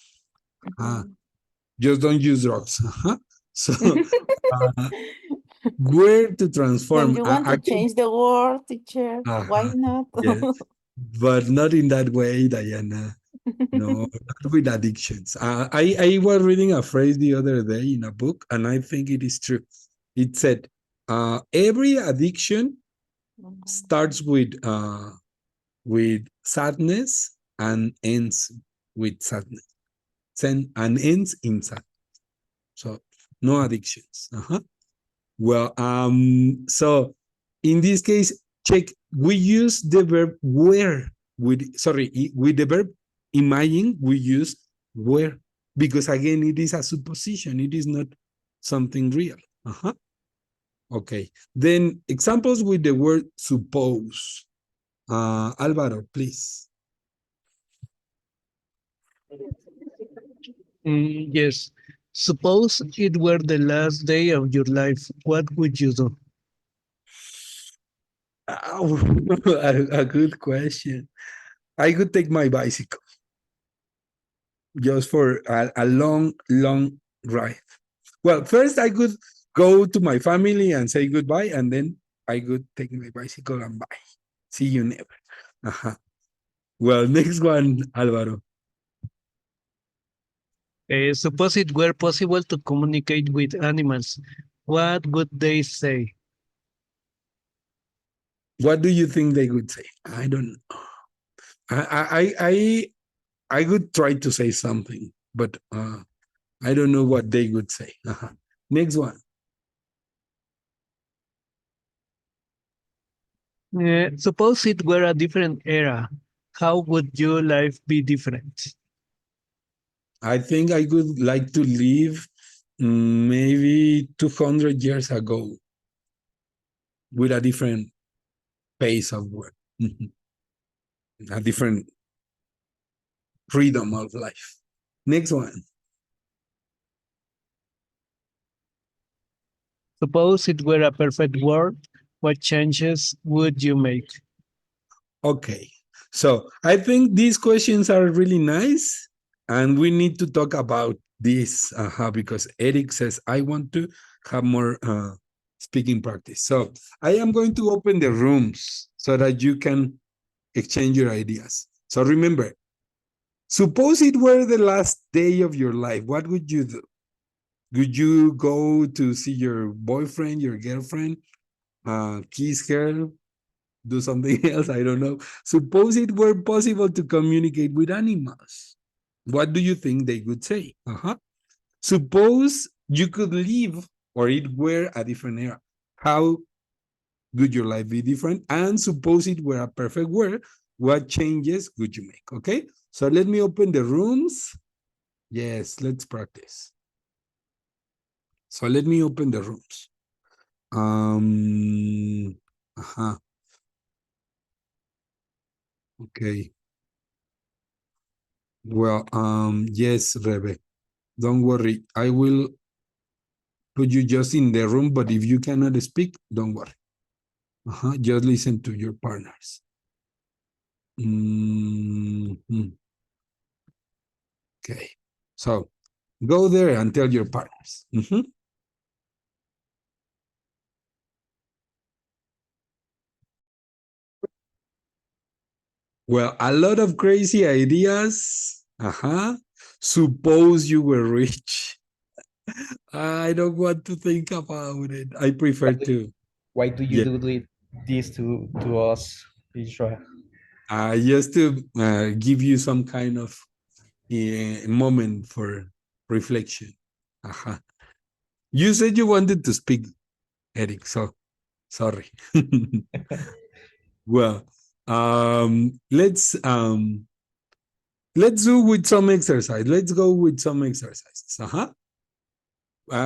Mhm. Just don't use drugs. So, uh, where to When transform? you want to change the world, teacher, why not? Yes, but not in that way, Diana. No, not with addictions. I was reading a phrase the other day in a book, and I think it is true. It said, every addiction starts with sadness and ends with sadness, and ends in sadness. So no addictions. Well, so in this case, check. We use the verb where with the verb imagine. We use where because again, it is a supposition. It is not something real. Okay. Then examples with the word suppose. Alvaro, please. Yes. Suppose it were the last day of your life. What would you do? A good question. I could take my bicycle just for a long, long ride. Well, first I could go to my family and say goodbye, and then I could take my bicycle and bye. See you never. Well, next one, Alvaro. Suppose it were possible to communicate with animals. What would they say? What do you think they would say? I don't know. I would try to say something, but I don't know what they would say. Next one. Suppose it were a different era. How would your life be different? I think I would like to live maybe 200 years ago with a different pace of work, a different freedom of life. Next one. Suppose it were a perfect world. What changes would you make? Okay. So I think these questions are really nice, and we need to talk about this because Eric says, I want to have more speaking practice. So I am going to open the rooms so that you can exchange your ideas. So remember, suppose it were the last day of your life, what would you do? Would you go to see your boyfriend, your girlfriend, kiss her, do something else? I don't know. Suppose it were possible to communicate with animals. What do you think they would say? Suppose you could live or it were a different era. How would your life be different? And suppose it were a perfect world, what changes would you make? Okay, so let me open the rooms. Yes, let's practice. So let me open the rooms. Okay. Well, yes, Rebe, don't worry. I will put you just in the room, but if you cannot speak, don't worry. Just listen to your partners. Okay. So go there and tell your partners. Well, a lot of crazy ideas. Suppose you were rich. I don't want to think about it. I prefer to. Why do you Yeah. do this to us, Israel? Just to give you some kind of moment for reflection. You said you wanted to speak, Eric, so sorry. Well, let's let's do with some exercise. Let's go with some exercises.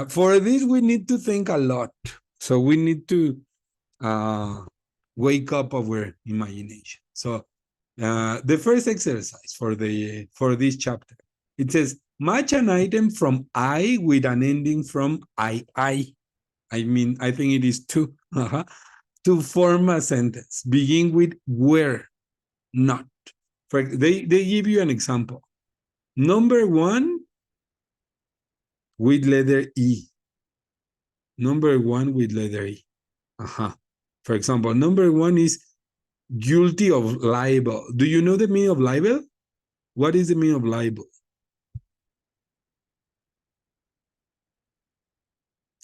For this, we need to think a lot. So we need to wake up our imagination. So the first exercise for this chapter, it says match an item from I with an ending from I. I mean, I think it is two. To form a sentence. Begin with where, not. They give you an example. Number one with letter E. Number one with letter E. For example, number one is guilty of libel. Do you know the meaning of libel? What is the meaning of libel?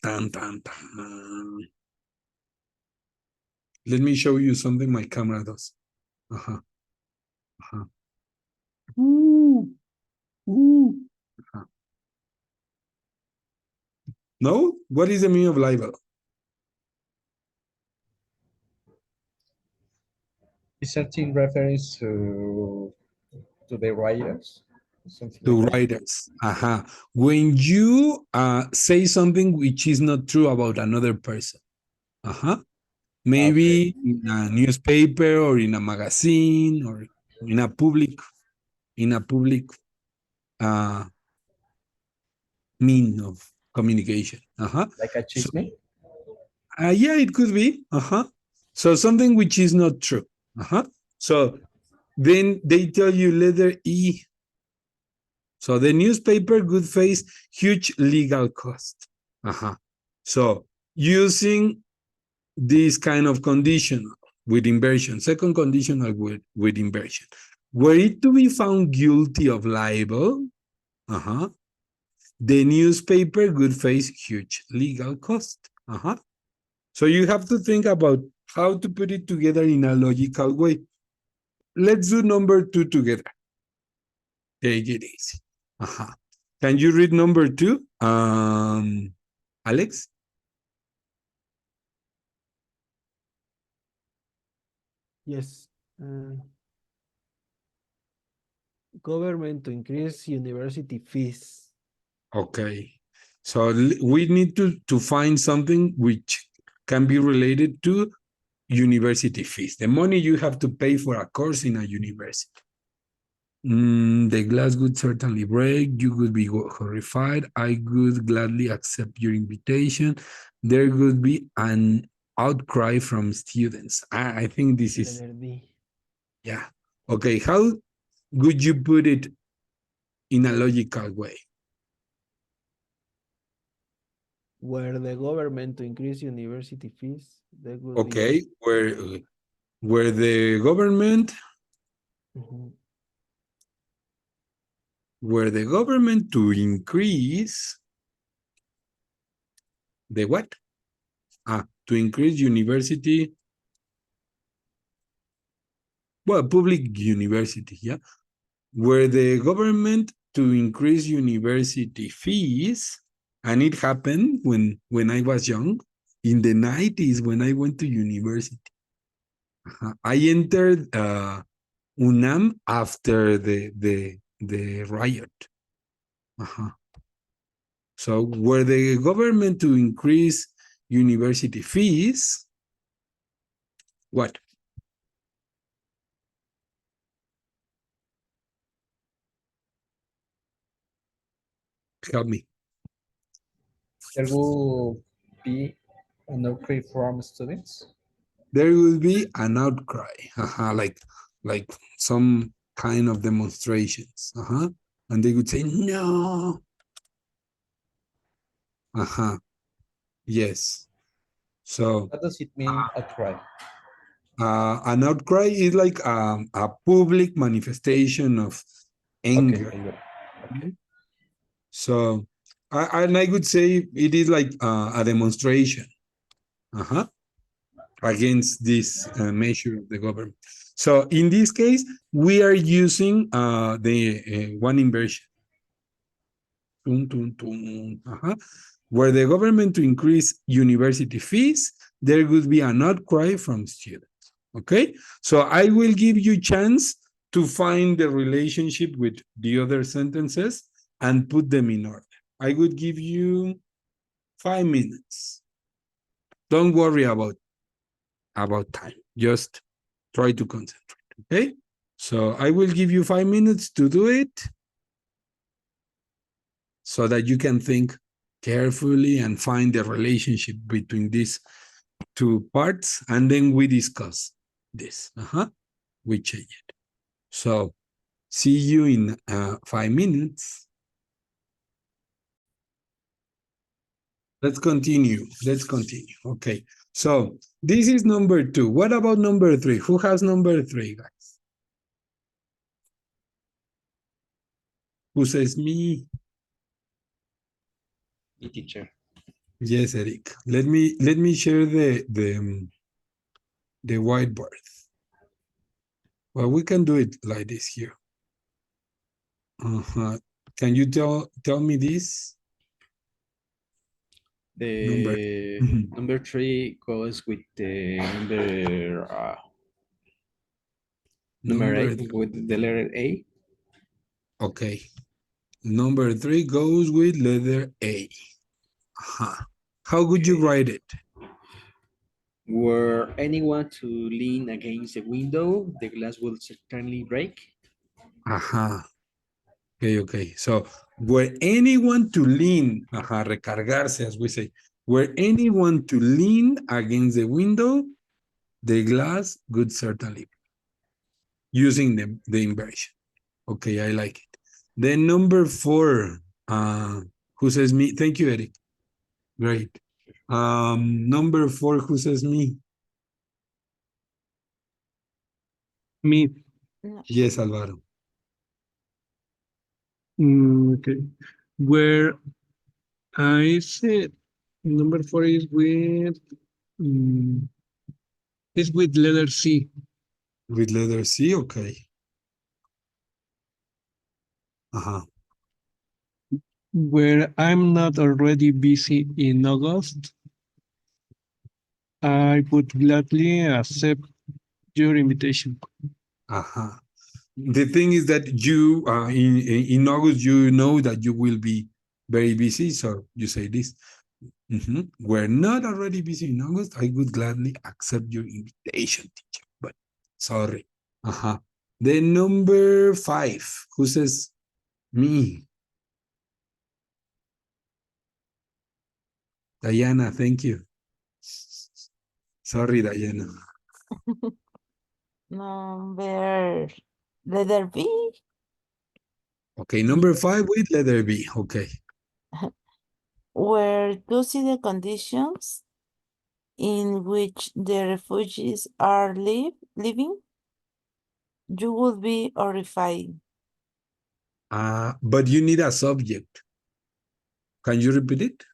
Tan, tan, tan. Let me show you something my camera does. Ooh. No? What is the meaning of libel? Is something reference to the writers? Something To like that? writers. When you say something which is not true about another person. Maybe in a newspaper or in a magazine or in a public mean of communication. Like a chisme? Yeah, it could be. So something which is not true. So then they tell you letter E. So the newspaper could face huge legal cost. So using this kind of conditional with inversion, second conditional with inversion, were it to be found guilty of libel, the newspaper could face huge legal cost. So you have to think about how to put it together in a logical way. Let's do number two together. Take it easy. Can you read number two? Alex? Yes. Government to increase university fees. Okay. So we need to find something which can be related to university fees, the money you have to pay for a course in a university. The glass would certainly break. You would be horrified. I would gladly accept your invitation. There would be an outcry from students. I think this is, Letter D. yeah. Okay, how would you put it in a logical way? Where the government to increase university fees, there will Okay, be. where the government, where the government to increase the what? To increase university, well, public university, yeah. Where the government to increase university fees, and it happened when I was young, in the 90s when I went to university. I entered UNAM after the riot. So were the government to increase university fees, what? Help me. There will be an outcry from students? There will be an outcry, like some kind of demonstrations, and they would say no. Yes. So What does it mean, outcry? an outcry is like a public manifestation of anger. Okay. So and I would say it is like a demonstration against this measure of the government. So in this case, we are using the one inversion. Where the government to increase university fees, there would be an outcry from students. Okay, so I will give you chance to find the relationship with the other sentences and put them in order. I would give you 5 minutes. Don't worry about time. Just try to concentrate, okay? So I will give you 5 minutes to do it so that you can think carefully and find the relationship between these two parts, and then we discuss this. We change it. So see you in 5 minutes. Let's continue. Okay. So this is number 2. What about number 3? Who has number 3, guys? Who says me? The teacher. Yes, Eric. Let me share the whiteboard. Well, we can do it like this here. Can you tell me this? The number 3 goes with the number 8 with the letter A. Okay. Number 3 goes with letter A. How would you write it? Were anyone to lean against the window, the glass will certainly break. Okay. So, were anyone to lean, recargarse, as we say, were anyone to lean against the window, the glass would certainly break. Using the inversion. Okay, I like it. Then number 4, who says me? Thank you, Eric. Great. Number 4, who says me? Me. Yes, Alvaro. Okay. Where I said number 4 is with letter C. With letter C, okay. Where I'm not already busy in August, I would gladly accept your invitation. The thing is that you, in August, you know that you will be very busy, so you say this. We're not already busy in August. I would gladly accept your invitation, teacher, but sorry. Then number 5, who says me? Diana, thank you. Sorry, Diana. Number letter B. Okay, number 5 with letter B. Okay. Where to see the conditions in which the refugees are living, you will be horrified. But you need a subject. Can you repeat it?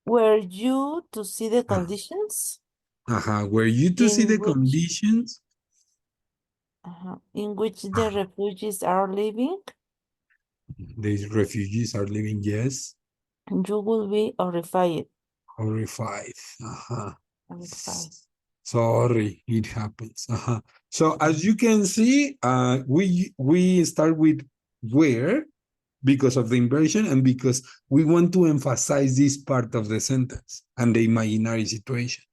Were you to see the conditions Were you to see in the which conditions? in which the refugees are living, The refugees are living, yes. you will be horrified. Horrified. Horrified. Sorry, it happens. So as you can see, we start with where because of the inversion and because we want to emphasize this part of the sentence and the imaginary situation.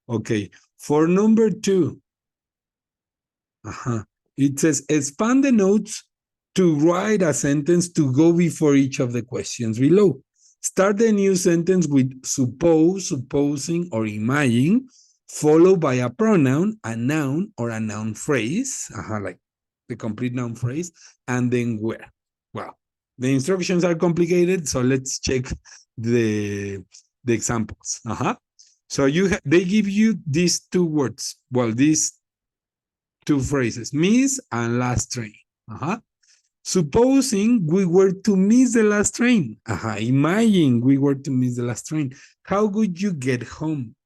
Okay. For number 2, it says expand the notes to write a sentence to go before each of the questions below. Start the new sentence with suppose, supposing, or imagine, followed by a pronoun, a noun, or a noun phrase, like the complete noun phrase, and then where. Well, the instructions are complicated, so let's check the examples. So they give you these 2 words. Well, these 2 phrases, miss and last train. Supposing we were to miss the last train. Imagine we were to miss the last train. How would you get home?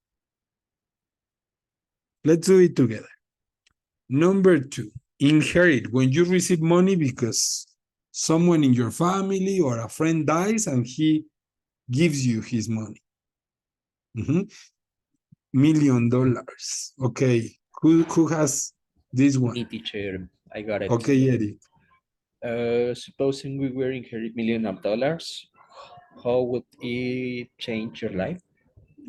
Let's do it together. Number 2, inherit. When you receive money because someone in your family or a friend dies and he gives you his money. million. Okay. Who has this one? Me, teacher, I got it. Okay, Eric. Supposing we were inherit $1,000,000, how would it change your life?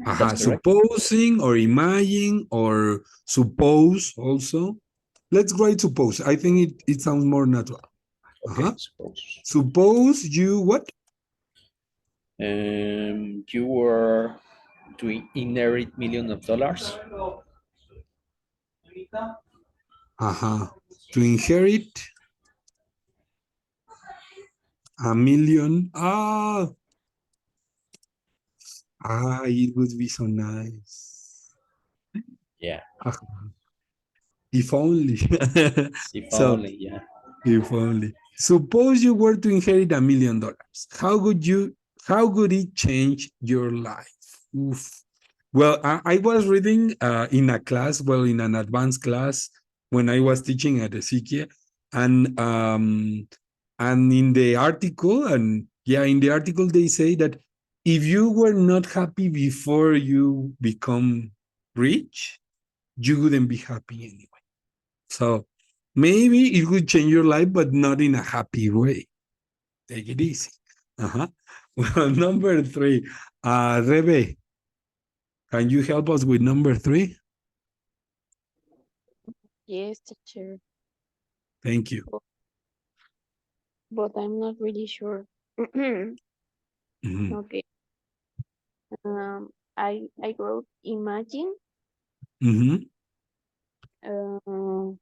That's correct. Supposing or imagine or suppose also. Let's write suppose. I think it sounds more natural. Okay, suppose. Suppose you what? You were to inherit millions of dollars. To inherit a million. It would be so nice. Yeah. If only. If So, only, yeah. if only. Suppose you were to inherit $1,000,000. How would it change your life? Oof. Well, I was reading in a class, in an advanced class when I was teaching at the CIKIA, and in the article, they say that if you were not happy before you become rich, you wouldn't be happy anyway. So maybe it would change your life, but not in a happy way. Take it easy. Well, number 3, Rebe, can you help us with number 3? Yes, teacher. Thank you. But I'm not really sure. Mhm. Okay. I wrote imagine. Mhm. Uh,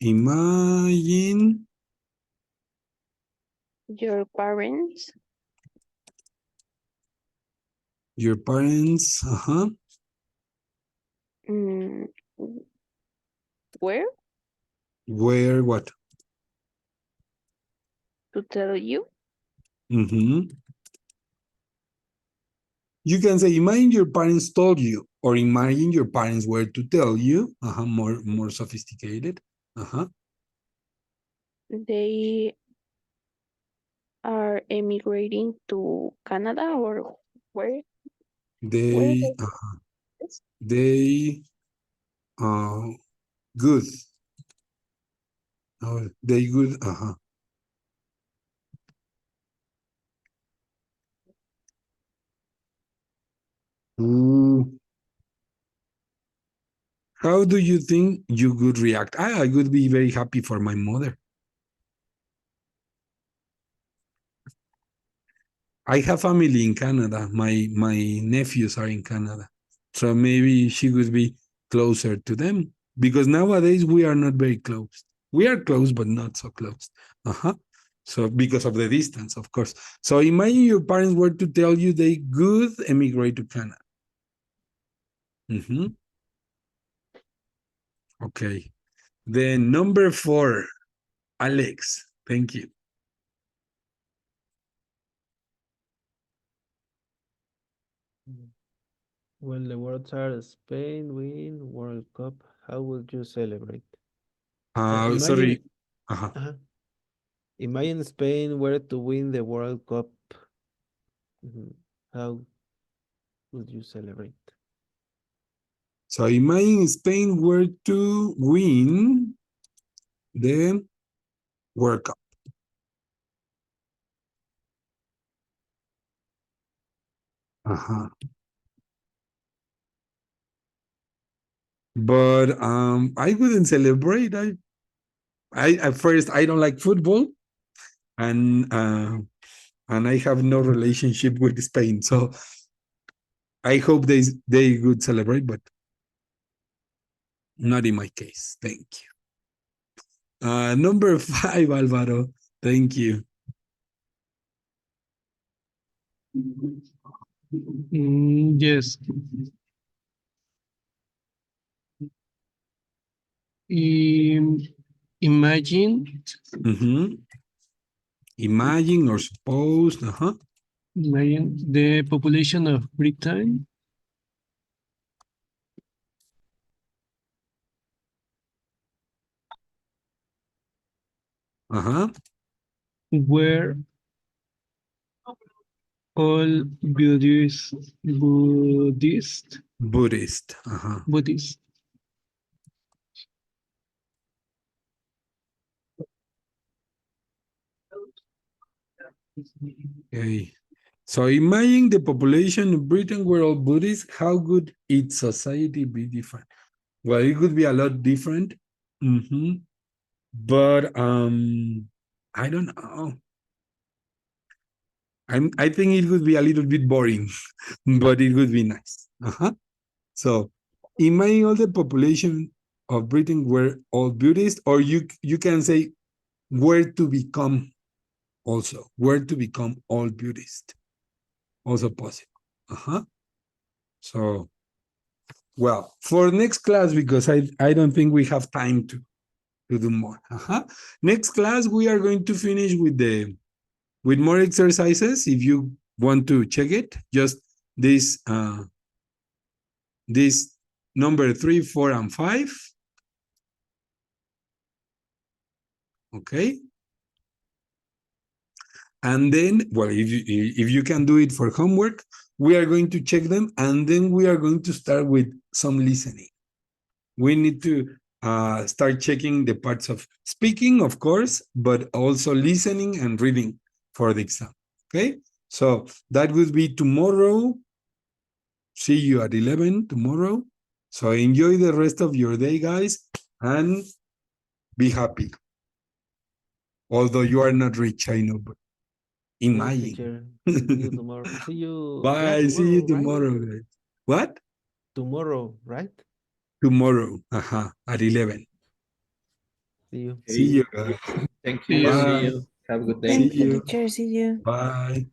Imagine your parents. your parents. Mm, where Where what? to tell you? Mhm. You can say imagine your parents told you, or imagine your parents were to tell you. More sophisticated. They are emigrating to Canada or where? Where is They this? they good. They good. Ooh. How do you think you would react? I would be very happy for my mother. I have family in Canada. My nephews are in Canada. So maybe she would be closer to them. Because nowadays we are not very close. We are close, but not so close. So because of the distance, of course. So imagine your parents were to tell you they could emigrate to Canada. Okay. Then number 4, Alex. Thank you. When the words are Spain win World Cup, how would you celebrate? Sorry. Imagine, imagine Spain were to win the World Cup. How would you celebrate? So imagine Spain were to win the World Cup. But I wouldn't celebrate. I at first I don't like football, and I have no relationship with Spain. So I hope they would celebrate, but not in my case. Thank you. Number 5, Alvaro. Thank you. Yes. Imagine, Imagine or suppose. imagine the population of Britain were all Buddhist. Buddhist. Buddhist. Okay. So imagine the population of Britain were all Buddhists. How would its society be different? Well, it could be a lot different. But I don't know. I think it would be a little bit boring, but it would be nice. So imagine all the population of Britain were all Buddhist, or you can say where to become also, where to become all Buddhist. Also possible. So, well, for next class, because I don't think we have time to do more. Next class, we are going to finish with more exercises. If you want to check it, just this number 3, 4, and 5. Okay. And then, well, if you can do it for homework, we are going to check them, and then we are going to start with some listening. We need to start checking the parts of speaking, of course, but also listening and reading for the exam. Okay, so that would be tomorrow. See you at 11 tomorrow. So enjoy the rest of your day, guys, and be happy. Although you are not rich, I know, but Yes, imagine. teacher. See you tomorrow. See you. Bye. Yeah, See you right? tomorrow, guys. What? Tomorrow, right? Tomorrow, at 11. See you. See you, guys. Thank See you. you. See Bye. you. Have a good day. See Thank you, you. teacher. See you. Bye.